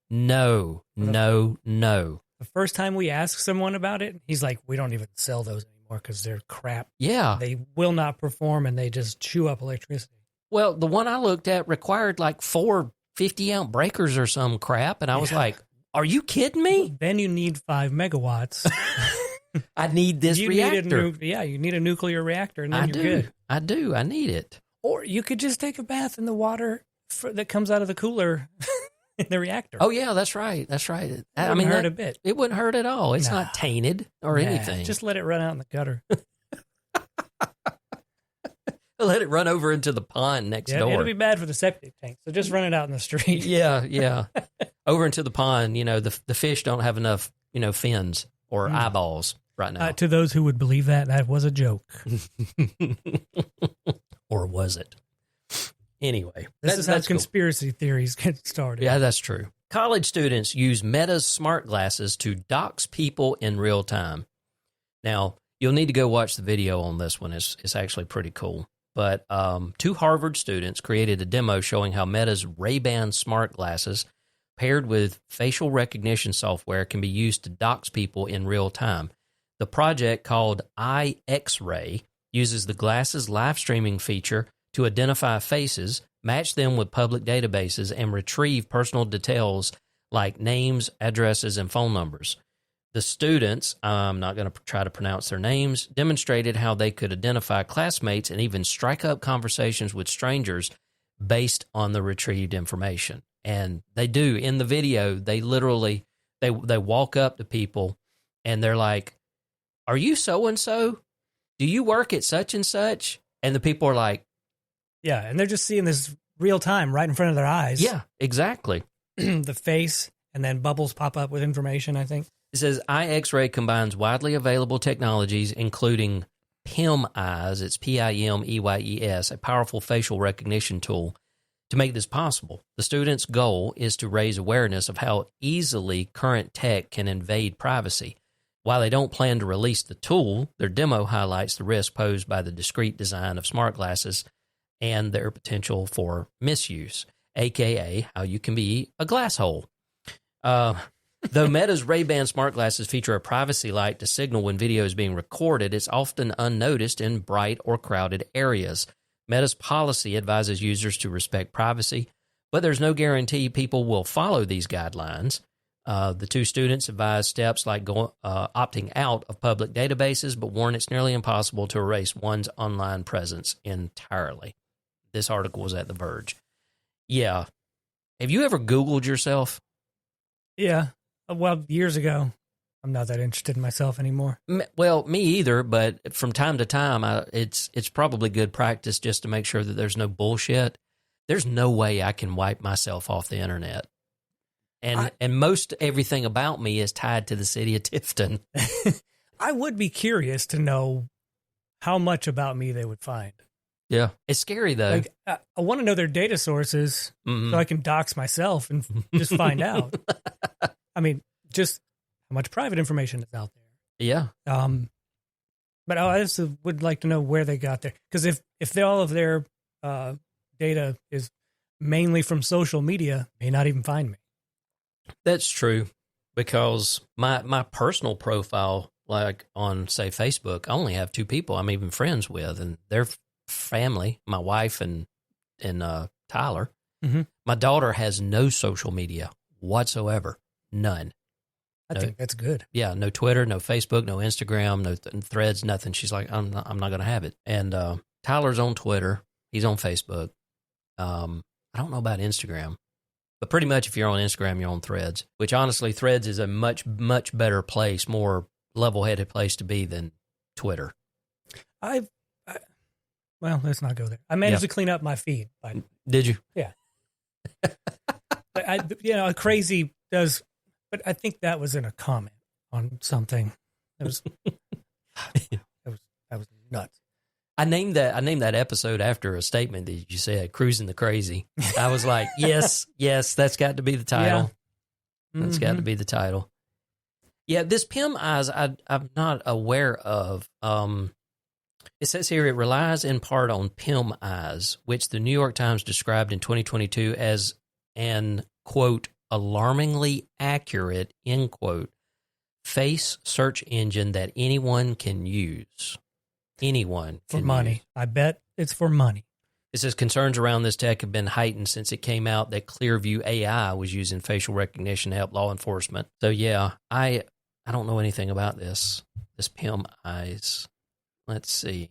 S2: first time we asked someone about it, he's like, we don't even sell those anymore because they're crap.
S1: Yeah.
S2: They will not perform, and they just chew up electricity.
S1: Well, the one I looked at required like 4 50-ounce breakers or some crap, and I was like, are you kidding me?
S2: Then you need 5 megawatts.
S1: I need this reactor.
S2: You need a nuclear reactor, and then you're good.
S1: I do. I need it.
S2: Or you could just take a bath in the water that comes out of the cooler in the reactor.
S1: Oh, yeah, that's right. That's right.
S2: It wouldn't hurt a bit.
S1: It wouldn't hurt at all. It's not tainted or anything.
S2: Just let it run out in the gutter.
S1: Let it run over into the pond next door.
S2: It'll be bad for the septic tank, so just run it out in the street.
S1: Yeah. Over into the pond, the fish don't have enough, fins or eyeballs right now.
S2: To those who would believe that was a joke.
S1: Or was it? Anyway.
S2: This is how conspiracy theories get started.
S1: Yeah, that's true. College students use Meta's smart glasses to dox people in real time. Now, you'll need to go watch the video on this one. It's actually pretty cool. But 2 Harvard students created a demo showing how Meta's Ray-Ban smart glasses paired with facial recognition software can be used to dox people in real time. The project, called iX-Ray, uses the glasses live streaming feature to identify faces, match them with public databases, and retrieve personal details like names, addresses, and phone numbers. The students, I'm not going to try to pronounce their names, demonstrated how they could identify classmates and even strike up conversations with strangers based on the retrieved information. And they do. In the video, they literally, they walk up to people and they're like, "Are you so-and-so? Do you work at such and such?" And the people are like,
S2: yeah, and they're just seeing this real time right in front of their eyes.
S1: yeah, exactly.
S2: The face, and then bubbles pop up with information, I think.
S1: It says iX-Ray combines widely available technologies, including PIM-Eyes, it's PIMEYES, a powerful facial recognition tool, to make this possible. The students' goal is to raise awareness of how easily current tech can invade privacy. While they don't plan to release the tool, their demo highlights the risk posed by the discrete design of smart glasses and their potential for misuse, aka how you can be a glass hole. Though Meta's Ray-Ban smart glasses feature a privacy light to signal when video is being recorded, it's often unnoticed in bright or crowded areas. Meta's policy advises users to respect privacy, but there's no guarantee people will follow these guidelines. The two students advise steps like opting out of public databases, but warn it's nearly impossible to erase one's online presence entirely. This article was at The Verge. Yeah. Have you ever Googled yourself?
S2: Yeah. Well, years ago. I'm not that interested in myself anymore.
S1: Well, me either, but from time to time, it's probably good practice just to make sure that there's no bullshit. There's no way I can wipe myself off the internet. And most everything about me is tied to the city of Tifton.
S2: I would be curious to know how much about me they would find.
S1: Yeah. It's scary, though.
S2: Like, I want to know their data sources so I can dox myself and just find out. I mean, just how much private information is out there.
S1: Yeah.
S2: But I also would like to know where they got there. Because if all of their data is mainly from social media, they may not even find me.
S1: That's true, because my personal profile, like on, say, Facebook, I only have 2 people I'm even friends with, and their family, my wife and Tyler. Mm-hmm. My daughter has no social media whatsoever. None.
S2: I think that's good.
S1: Yeah, no Twitter, no Facebook, no Instagram, no Threads, nothing. She's like, I'm not going to have it. And Tyler's on Twitter. He's on Facebook. I don't know about Instagram. But pretty much if you're on Instagram, you're on Threads, which honestly, Threads is a much, much better place, more level-headed place to be than Twitter.
S2: Well, let's not go there. I managed to clean up my feed.
S1: Did you?
S2: Yeah. But crazy does, but I think that was in a comment on something. That was nuts.
S1: I named that episode after a statement that you said, "Cruising the Crazy." I was like, yes, that's got to be the title. Yeah. That's got to be the title. Yeah, this PIM-Eyes, I'm not aware of. It says here it relies in part on PIM-Eyes, which the New York Times described in 2022 as an, quote, alarmingly accurate, end quote, face search engine that anyone can use. Anyone
S2: for money. Use. I bet it's for money.
S1: It says concerns around this tech have been heightened since it came out that Clearview AI was using facial recognition to help law enforcement. So yeah, I don't know anything about this PIM-Eyes. Let's see.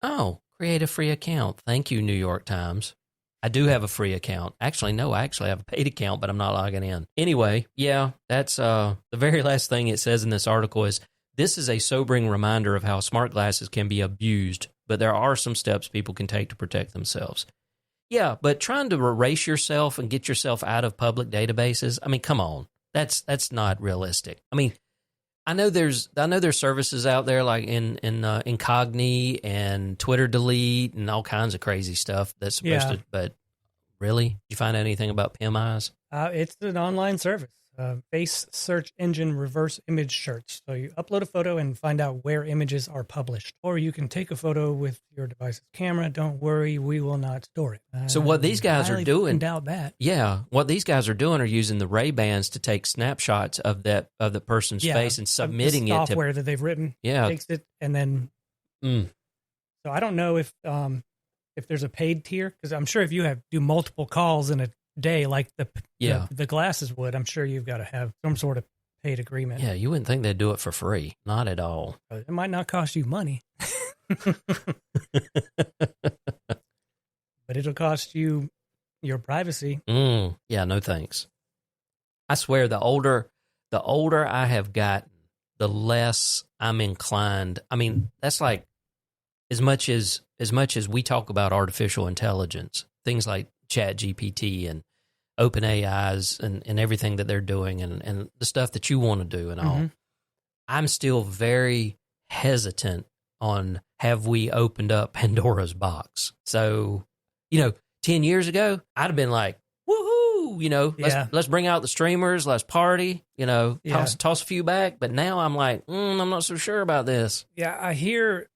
S1: Oh, create a free account. Thank you, New York Times. I do have a free account. Actually, no, I actually have a paid account, but I'm not logging in. Anyway, yeah, that's the very last thing it says in this article is, this is a sobering reminder of how smart glasses can be abused, but there are some steps people can take to protect themselves. Yeah, but trying to erase yourself and get yourself out of public databases, I mean, come on. That's not realistic. I mean, I know there's services out there like in Incogni and Twitter Delete and all kinds of crazy stuff that's supposed to, but really? Did you find out anything about PIM-Eyes?
S2: It's an online service. Face search engine reverse image search. So you upload a photo and find out where images are published. Or you can take a photo with your device's camera. Don't worry, we will not store it.
S1: So what these guys are doing,
S2: doubt that.
S1: Yeah, what these guys are doing are using the Ray-Bans to take snapshots of the person's face and submitting it to
S2: software that they've written.
S1: Yeah,
S2: takes it and then. So I don't know if there's a paid tier, because I'm sure if you do multiple calls in a day like the glasses would, I'm sure you've got to have some sort of paid agreement.
S1: Yeah, you wouldn't think they'd do it for free. Not at all.
S2: It might not cost you money, but it'll cost you your privacy.
S1: Yeah, no thanks. I swear, the older I have gotten, the less I'm inclined. I mean, that's like as much as we talk about artificial intelligence, things like ChatGPT and OpenAIs and everything that they're doing and the stuff that you want to do and all. I'm still very hesitant on have we opened up Pandora's box. So, 10 years ago, I'd have been like, woohoo, let's bring out the streamers, let's party, toss a few back. But now I'm like, I'm not so sure about this.
S2: Yeah, I hear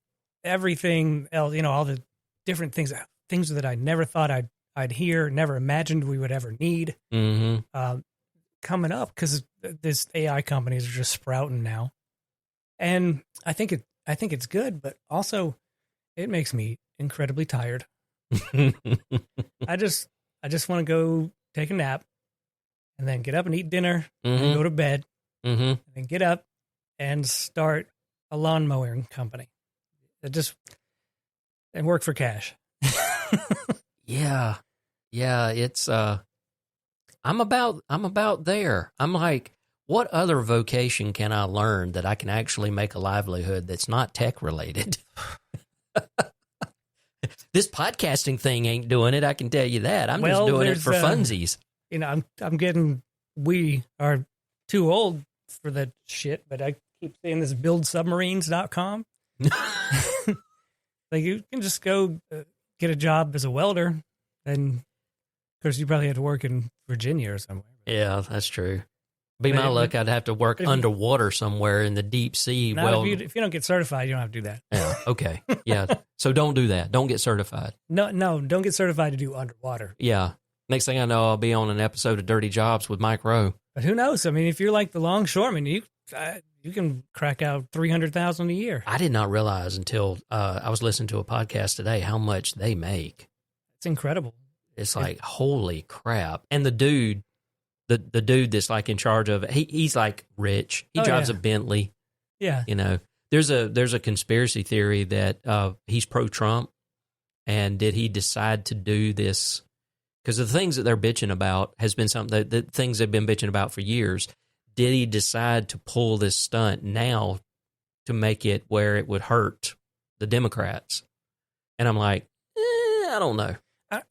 S2: everything else, all the different things that I never thought I'd hear, never imagined we would ever need coming up because these AI companies are just sprouting now. And I think it's good, but also it makes me incredibly tired. I just want to go take a nap and then get up and eat dinner and go to bed and then get up and start a lawn mowing company. And work for cash.
S1: Yeah, it's I'm about there. I'm like, what other vocation can I learn that I can actually make a livelihood that's not tech related? This podcasting thing ain't doing it, I can tell you that. I'm just doing it for funsies. We are too old for that shit, but I keep saying this buildsubmarines.com. Like you can just go get a job as a welder, and of course you probably have to work in Virginia or somewhere. Yeah, that's true. Be my luck, I'd have to work underwater somewhere in the deep sea.
S2: If you don't get certified, you don't have to do that.
S1: Yeah, okay. Yeah, so don't do that. Don't get certified.
S2: No, don't get certified to do underwater.
S1: Yeah. Next thing I know, I'll be on an episode of Dirty Jobs with Mike Rowe.
S2: But who knows? I mean, if you're like the longshoreman, you can crack out $300,000 a year.
S1: I did not realize until I was listening to a podcast today how much they make.
S2: It's incredible.
S1: It's like, holy crap. And the dude that's like in charge of it, he's like rich. He drives a Bentley.
S2: Yeah.
S1: There's a conspiracy theory that he's pro-Trump. And did he decide to do this? Because the things that they're bitching about has been something that things they've been bitching about for years. Did he decide to pull this stunt now to make it where it would hurt the Democrats? And I'm like, I don't know.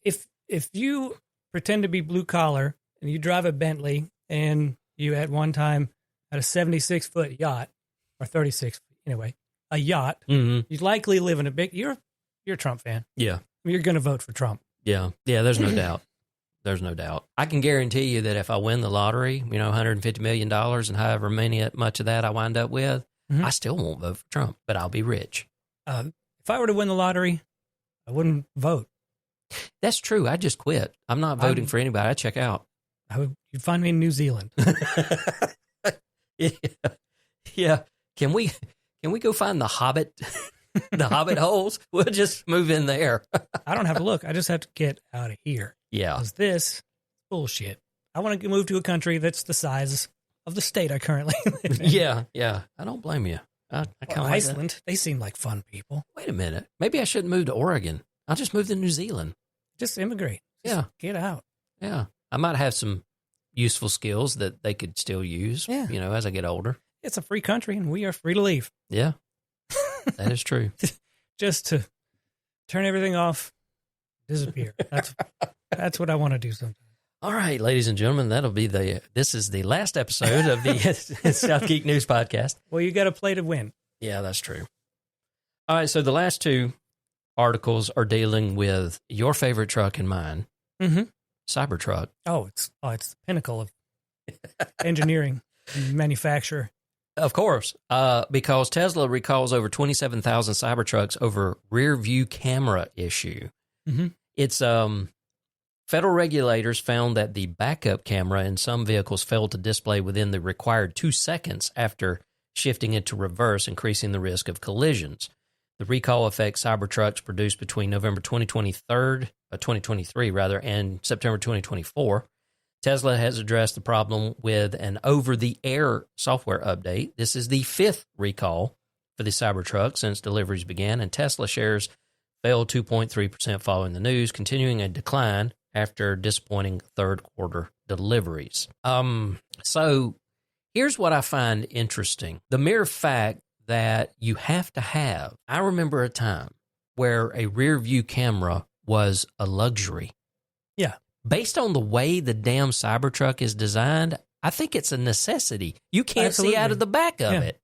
S2: If you pretend to be blue collar and you drive a Bentley and you at one time had a 76-foot yacht or 36, anyway, a yacht, you likely live in a big. You're a Trump fan.
S1: Yeah,
S2: you're going to vote for Trump.
S1: Yeah. There's no doubt. There's no doubt. I can guarantee you that if I win the lottery, $150 million and however much of that I wind up with, I still won't vote for Trump, but I'll be rich.
S2: If I were to win the lottery, I wouldn't vote.
S1: That's true. I just quit. I'm not voting for anybody. I check out.
S2: You'd find me in New Zealand.
S1: Yeah. Can we go find the Hobbit, the Hobbit holes? We'll just move in there.
S2: I don't have to look. I just have to get out of here.
S1: Yeah.
S2: Because this bullshit. I want to move to a country that's the size of the state I currently live in.
S1: Yeah. I don't blame you. I kind of
S2: Iceland,
S1: like
S2: they seem like fun people.
S1: Wait a minute. Maybe I shouldn't move to Oregon. I'll just move to New Zealand.
S2: Just immigrate. Just get out.
S1: Yeah. I might have some useful skills that they could still use, as I get older.
S2: It's a free country and we are free to leave.
S1: Yeah. That is true.
S2: Just to turn everything off, disappear. That's what I want to do sometimes.
S1: All right, ladies and gentlemen, this is the last episode of the South Geek News Podcast.
S2: Well, you got to play to win.
S1: Yeah, that's true. All right, so the last two articles are dealing with your favorite truck and mine, Cybertruck.
S2: Oh, it's the pinnacle of engineering and manufacture.
S1: Of course, because Tesla recalls over 27,000 Cybertrucks over rear view camera issue. It's federal regulators found that the backup camera in some vehicles failed to display within the required 2 seconds after shifting into reverse, increasing the risk of collisions. The recall affects Cybertrucks produced between November 2023 and September 2024. Tesla has addressed the problem with an over-the-air software update. This is the 5th recall for the Cybertruck since deliveries began, and Tesla shares fell 2.3% following the news, continuing a decline after disappointing third quarter deliveries. So here's what I find interesting. The mere fact that you have to have, I remember a time where a rear view camera was a luxury.
S2: Yeah.
S1: Based on the way the damn Cybertruck is designed, I think it's a necessity. You can't see out of the back of it.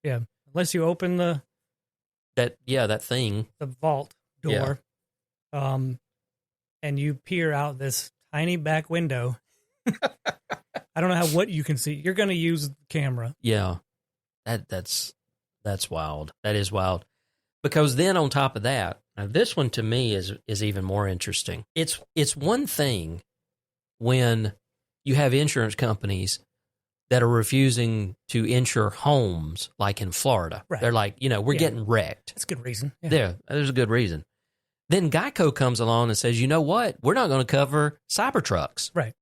S2: Yeah. Unless you open
S1: that thing.
S2: The vault door. Yeah. And you peer out this tiny back window. I don't know what you can see. You're going to use the camera.
S1: Yeah. That's wild. That is wild. Because then on top of that, now this one to me is even more interesting. It's one thing when you have insurance companies that are refusing to insure homes, like in Florida.
S2: Right.
S1: They're like, we're getting wrecked.
S2: That's a good reason.
S1: Yeah, there's a good reason. Then Geico comes along and says, you know what? We're not going to cover Cybertrucks.
S2: Right.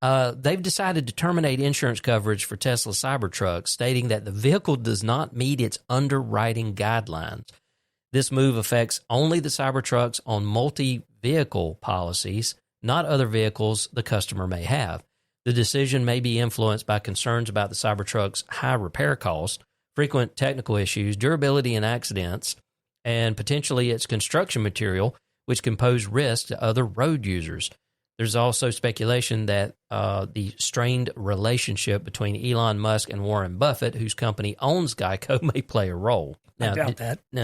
S1: They've decided to terminate insurance coverage for Tesla Cybertrucks, stating that the vehicle does not meet its underwriting guidelines. This move affects only the Cybertrucks on multi-vehicle policies, not other vehicles the customer may have. The decision may be influenced by concerns about the Cybertruck's high repair costs, frequent technical issues, durability and accidents, and potentially its construction material, which can pose risk to other road users. There's also speculation that the strained relationship between Elon Musk and Warren Buffett, whose company owns Geico, may play a role.
S2: Now, I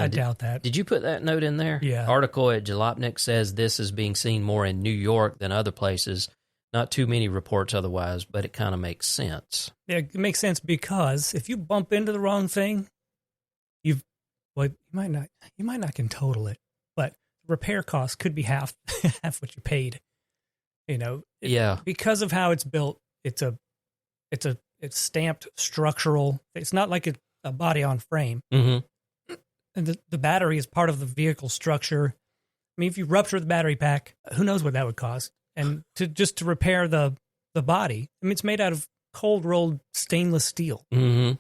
S2: doubt that.
S1: Did you put that note in there?
S2: Yeah.
S1: Article at Jalopnik says this is being seen more in New York than other places. Not too many reports otherwise, but it kind of makes sense.
S2: Yeah, it makes sense because if you bump into the wrong thing, you might not can total it, but repair costs could be half what you paid. Because of how it's built, it's stamped structural. It's not like a body on frame.
S1: Mm-hmm.
S2: And the battery is part of the vehicle structure. I mean, if you rupture the battery pack, who knows what that would cost? And to repair the body, I mean, it's made out of cold rolled stainless steel.
S1: Mm-hmm.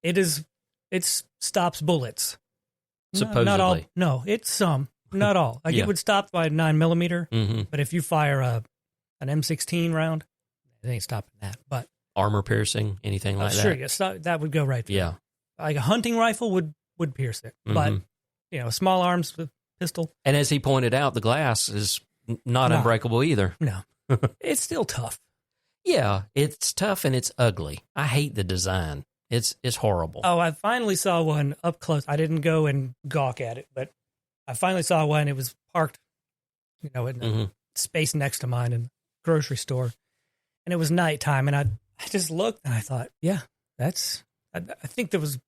S2: It stops bullets.
S1: Supposedly,
S2: not all. No, it's some, not all. Like it would stop by 9mm,
S1: mm-hmm.
S2: but if you fire an M16 round, it ain't stopping that. But
S1: armor piercing, anything like that?
S2: Sure, yes, that would go right through.
S1: Yeah,
S2: like a hunting rifle would pierce it,
S1: mm-hmm.
S2: but small arms with pistol.
S1: And as he pointed out, the glass is not unbreakable either.
S2: No, it's still tough.
S1: Yeah, it's tough and it's ugly. I hate the design. It's horrible.
S2: Oh, I finally saw one up close. I didn't go and gawk at it, but I finally saw one. It was parked, in the
S1: mm-hmm.
S2: space next to mine in the grocery store, and it was nighttime. And I just looked and I thought, yeah, I think that was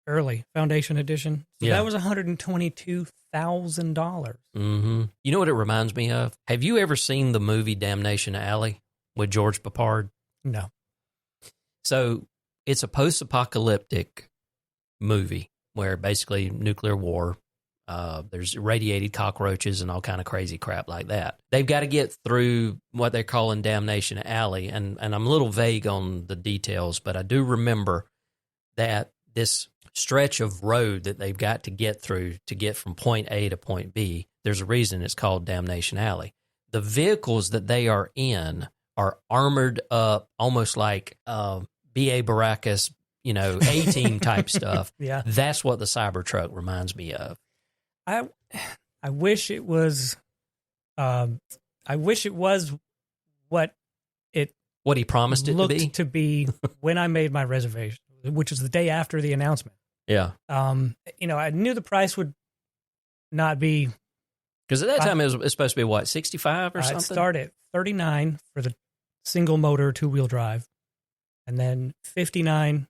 S2: early Foundation Edition. So that was $122,000.
S1: Mm-hmm. You know what it reminds me of? Have you ever seen the movie Damnation Alley with George Papard?
S2: No.
S1: So it's a post-apocalyptic movie where basically nuclear war, there's irradiated cockroaches and all kind of crazy crap like that. They've got to get through what they're calling Damnation Alley, and I'm a little vague on the details, but I do remember that this stretch of road that they've got to get through to get from point A to point B, there's a reason it's called Damnation Alley. The vehicles that they are in are armored up almost like B.A. Baracus, A-Team type stuff.
S2: Yeah.
S1: That's what the Cybertruck reminds me of.
S2: I wish it was what
S1: he promised it
S2: to be when I made my reservation, which was the day after the announcement.
S1: Yeah.
S2: I knew the price would not be,
S1: because at that time it was supposed to be what, 65 or something?
S2: It started at $39 for the single motor 2-wheel drive, and then $59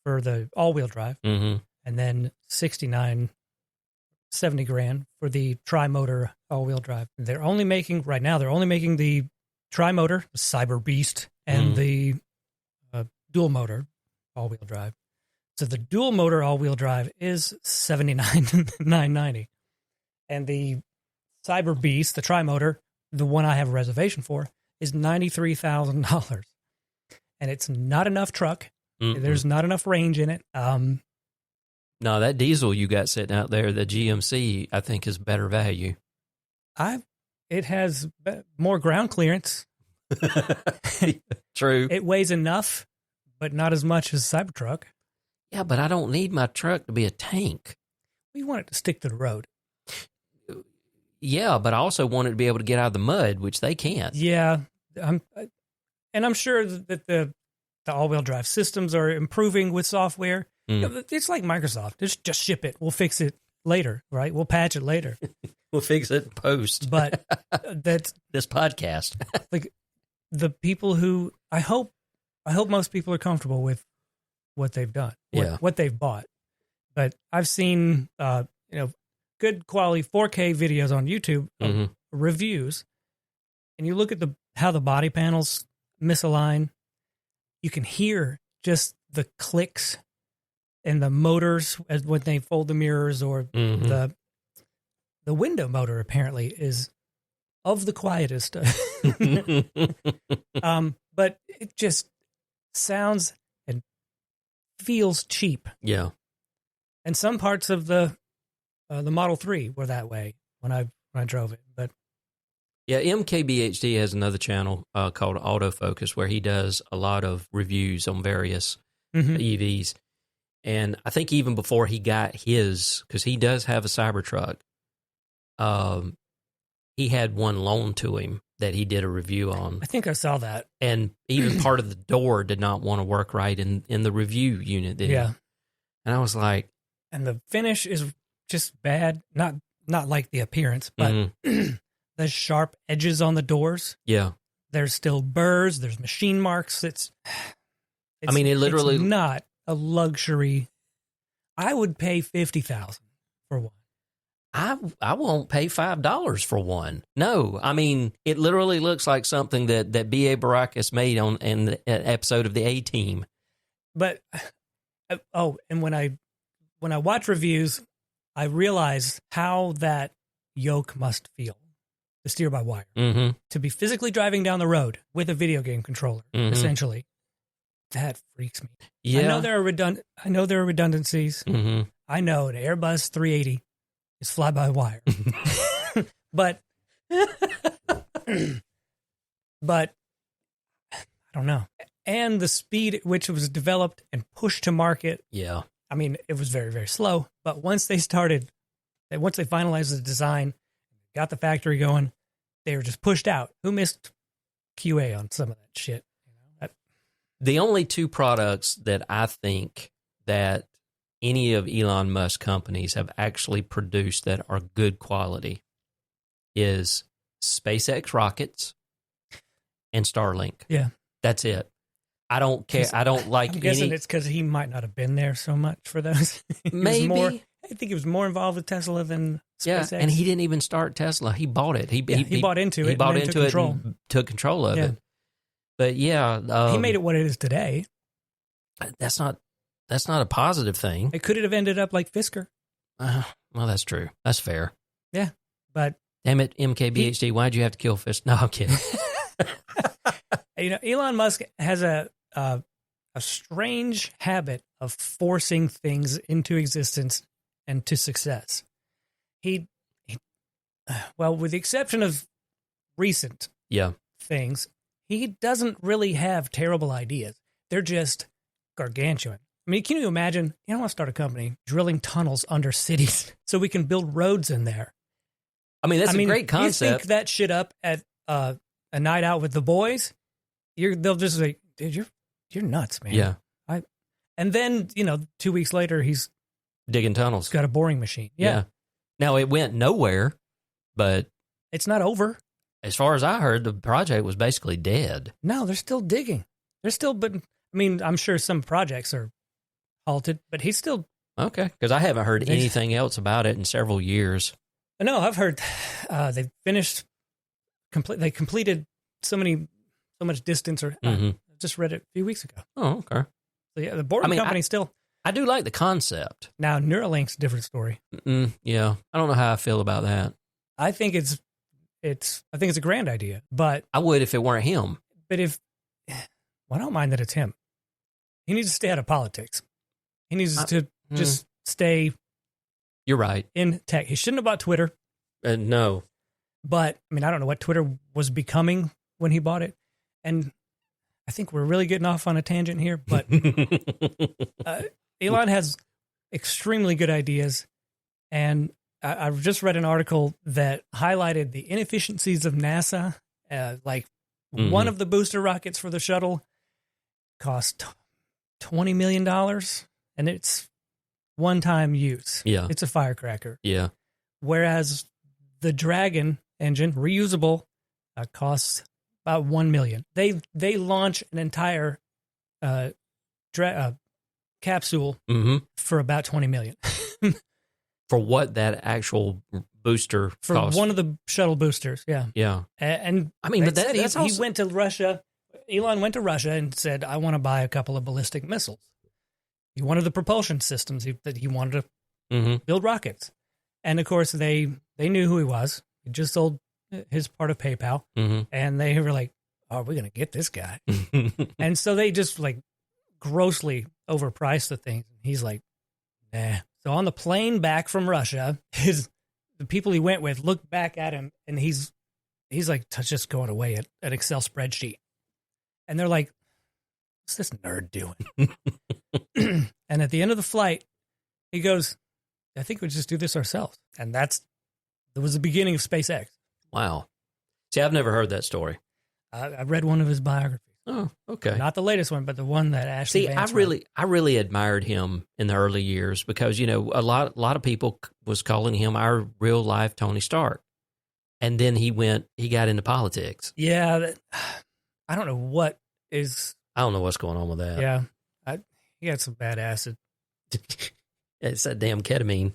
S2: for the all-wheel drive,
S1: mm-hmm.
S2: and then $69, $70,000 for the tri-motor all-wheel drive. They're only making the tri-motor, the Cyber Beast, and the dual motor all-wheel drive. So the dual motor all-wheel drive is $79,990, and the Cyber Beast, the tri-motor, the one I have a reservation for, is $93,000. and it's not enough truck.
S1: Mm-mm.
S2: There's not enough range in it.
S1: No, that diesel you got sitting out there, the GMC, I think is better value.
S2: It has more ground clearance.
S1: True.
S2: It weighs enough, but not as much as Cybertruck.
S1: Yeah, but I don't need my truck to be a tank.
S2: We want it to stick to the road.
S1: Yeah, but I also want it to be able to get out of the mud, which they can't.
S2: Yeah, I'm sure that the all-wheel drive systems are improving with software.
S1: Mm.
S2: You know, it's like Microsoft. Just ship it. We'll fix it later, right? We'll patch it later.
S1: We'll fix it in post.
S2: But that's
S1: this podcast.
S2: like the people who I hope most people are comfortable with what they've done, what they've bought. But I've seen good quality 4K videos on YouTube of reviews, and you look at how the body panels misalign. You can hear just the clicks and the motors as when they fold the mirrors, or the window motor apparently is of the quietest. But it just sounds and feels cheap.
S1: Yeah.
S2: And some parts of the Model 3 were that way when I drove it. But
S1: yeah, MKBHD has another channel called Autofocus where he does a lot of reviews on various EVs. And I think even before he got his, because he does have a Cybertruck, he had one loaned to him that he did a review on.
S2: I think I saw that.
S1: And even part of the door did not want to work right in the review unit.
S2: Yeah.
S1: And I was like...
S2: And the finish is just bad. Not like the appearance, but the sharp edges on the doors.
S1: Yeah.
S2: There's still burrs. There's machine marks. It's
S1: I mean, it literally...
S2: It's not a luxury. I would pay $50,000 for one.
S1: I won't pay $5 for one. No, I mean, it literally looks like something that B.A. Baracus made on an episode of the A-Team.
S2: But, and when I watch reviews, I realize how that yoke must feel, the steer-by-wire, to be physically driving down the road with a video game controller, essentially. That freaks me. Yeah. I know there are redundancies. I know an Airbus 380 is fly-by-wire. but I don't know. And the speed at which it was developed and pushed to market.
S1: Yeah.
S2: I mean, it was very, very slow. But once they finalized the design, got the factory going, they were just pushed out. Who missed QA on some of that shit?
S1: The only two products that I think that any of Elon Musk's companies have actually produced that are good quality is SpaceX rockets and Starlink.
S2: Yeah.
S1: That's it. I don't care. I don't like
S2: I'm guessing it's because he might not have been there so much for those.
S1: Maybe.
S2: I think he was more involved with Tesla than SpaceX.
S1: Yeah, and he didn't even start Tesla. He bought it. He
S2: bought into it.
S1: He bought into it and took control of it. But yeah,
S2: he made it what it is today.
S1: That's not a positive thing.
S2: It could have ended up like Fisker.
S1: Well, that's true. That's fair.
S2: Yeah, but
S1: damn it, MKBHD, why'd you have to kill Fisker? No, I'm kidding.
S2: Elon Musk has a strange habit of forcing things into existence and to success. He with the exception of recent things, he doesn't really have terrible ideas. They're just gargantuan. I mean, can you imagine? You don't want to start a company drilling tunnels under cities so we can build roads in there.
S1: I mean, that's a great concept.
S2: You think that shit up at a night out with the boys, they'll just say, dude, you're nuts, man.
S1: Yeah.
S2: And then, 2 weeks later, he's
S1: digging tunnels.
S2: Got a boring machine. Yeah.
S1: Now, it went nowhere, but
S2: it's not over.
S1: As far as I heard, the project was basically dead.
S2: No, they're still digging. But I mean, I'm sure some projects are halted, but he's still...
S1: Okay, because I haven't heard anything else about it in several years.
S2: No, I've heard they finished... They completed so much distance, or I just read it a few weeks ago.
S1: Oh, okay.
S2: So yeah, the boring company still...
S1: I do like the concept.
S2: Now, Neuralink's a different story.
S1: Yeah, I don't know how I feel about that.
S2: I think it's a grand idea, but
S1: I would if it weren't him.
S2: But if I don't mind that it's him. He needs to stay out of politics. He needs to just stay.
S1: You're right.
S2: In tech. He shouldn't have bought Twitter.
S1: No.
S2: But, I mean, I don't know what Twitter was becoming when he bought it. And I think we're really getting off on a tangent here. But Elon has extremely good ideas. And I've just read an article that highlighted the inefficiencies of NASA. One of the booster rockets for the shuttle cost $20 million. And it's one-time use.
S1: Yeah.
S2: It's a firecracker.
S1: Yeah.
S2: Whereas the Dragon engine, reusable, costs about $1 million. They launch an entire capsule for about $20 million.
S1: For what that actual booster
S2: for
S1: cost.
S2: One of the shuttle boosters, yeah.
S1: Yeah.
S2: And
S1: I mean, but that's also...
S2: he went to Russia. Elon went to Russia and said, I want to buy a couple of ballistic missiles. He wanted the propulsion systems that he wanted to build rockets. And, of course, they knew who he was. He just sold his part of PayPal. And they were like, oh, we're going to get this guy. And so they just, grossly overpriced the thing. He's like, nah. So on the plane back from Russia, the people he went with looked back at him, and he's like, just going away at an Excel spreadsheet. And they're like, what's this nerd doing? And at the end of the flight, he goes, I think we just do this ourselves. And that was the beginning of SpaceX.
S1: Wow. See, I've never heard that story.
S2: I read one of his biographies.
S1: Oh, okay.
S2: Not the latest one, but the one that Ashley Vance
S1: I really admired him in the early years because, a lot of people was calling him our real life Tony Stark. And then he got into politics.
S2: Yeah. I don't know what is.
S1: I don't know what's going on with that.
S2: Yeah. He had some bad acid.
S1: It's that damn ketamine.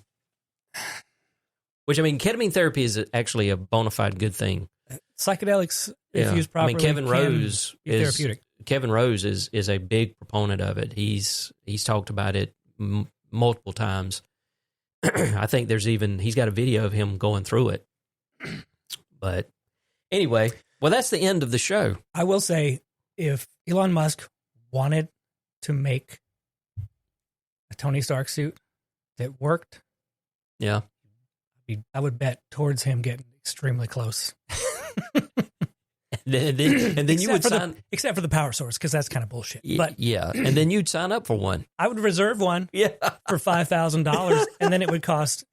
S1: Which, ketamine therapy is actually a bona fide good thing.
S2: Psychedelics, if used properly,
S1: Kevin Rose
S2: is therapeutic.
S1: Kevin Rose is a big proponent of it. He's talked about it multiple times. I think he's got a video of him going through it. But anyway, well, that's the end of the show.
S2: I will say, if Elon Musk wanted to make a Tony Stark suit that worked,
S1: yeah,
S2: I would bet towards him getting extremely close.
S1: and then you would sign,
S2: except for the power source, because that's kind of bullshit. But
S1: yeah, and then you'd sign up for one.
S2: I would reserve one, for $5,000, and then it would cost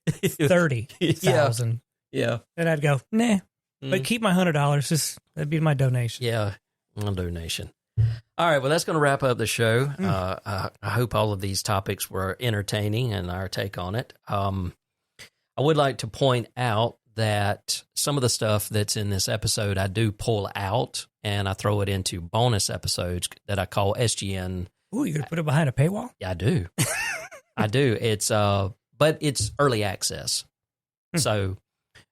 S2: $30,000.
S1: Yeah,
S2: and I'd go nah, but keep my $100. That'd be my donation.
S1: Yeah, my donation. All right, well, that's going to wrap up the show. I hope all of these topics were entertaining and our take on it. I would like to point out that some of the stuff that's in this episode I do pull out and I throw it into bonus episodes that I call SGN.
S2: Ooh, you going to put it behind a paywall?
S1: Yeah, I do. I do. It's but it's early access. So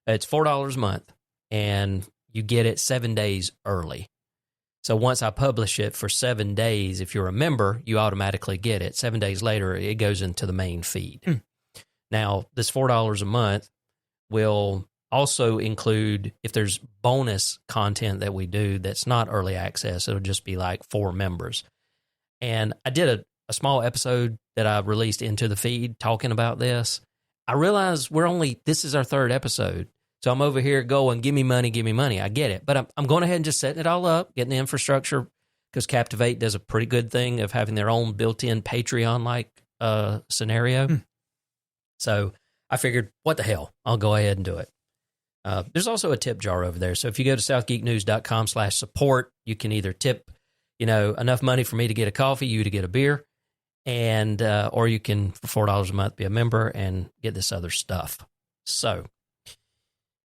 S1: it's $4 a month and you get it 7 days early. So once I publish it for 7 days, if you're a member, you automatically get it. 7 days later, it goes into the main feed. Now, this $4 a month will also include, if there's bonus content that we do that's not early access, it'll just be like for members. And I did a small episode that I released into the feed talking about this. I realize this is our third episode. So I'm over here going, give me money. I get it. But I'm going ahead and just setting it all up, getting the infrastructure, because Captivate does a pretty good thing of having their own built-in Patreon-like scenario. So I figured, what the hell? I'll go ahead and do it. There's also a tip jar over there. So if you go to southgeeknews.com/support, you can either tip, enough money for me to get a coffee, you to get a beer, and or you can, for $4 a month, be a member and get this other stuff. So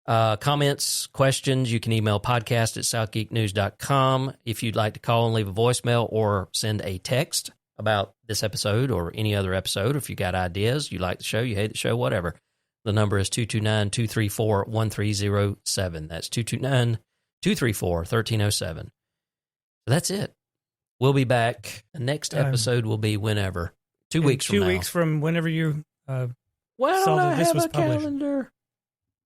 S1: comments, questions, you can email podcast@southgeeknews.com. If you'd like to call and leave a voicemail or send a text about this episode or any other episode, if you got ideas, you like the show, you hate the show, whatever, the number is 229-234-1307. That's 229-234-1307. So that's it. We'll be back. The next episode will be whenever. 2 weeks from now.
S2: 2 weeks from whenever you saw
S1: that
S2: this was
S1: published.
S2: Calendar.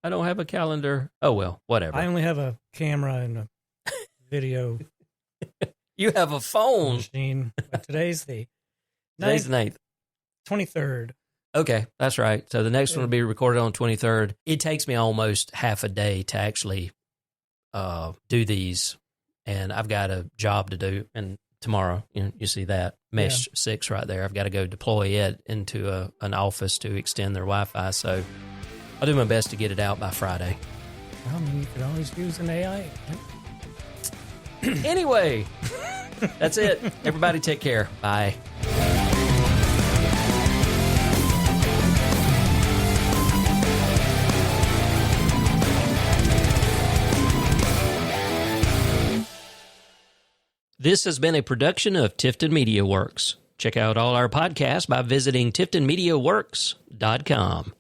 S1: I don't have a calendar. Oh, well, whatever.
S2: I only have a camera and a video
S1: You have a phone.
S2: Machine. But today's the
S1: Today's the 9th.
S2: 23rd.
S1: Okay, that's right. So the next one will be recorded on 23rd. It takes me almost half a day to actually do these, and I've got a job to do. And tomorrow, you see that Mesh 6 right there. I've got to go deploy it into an office to extend their Wi-Fi. So I'll do my best to get it out by Friday.
S2: Well, I mean, you could always use an AI.
S1: Anyway, that's it. Everybody take care. Bye. This has been a production of Tifton Media Works. Check out all our podcasts by visiting tiftonmediaworks.com.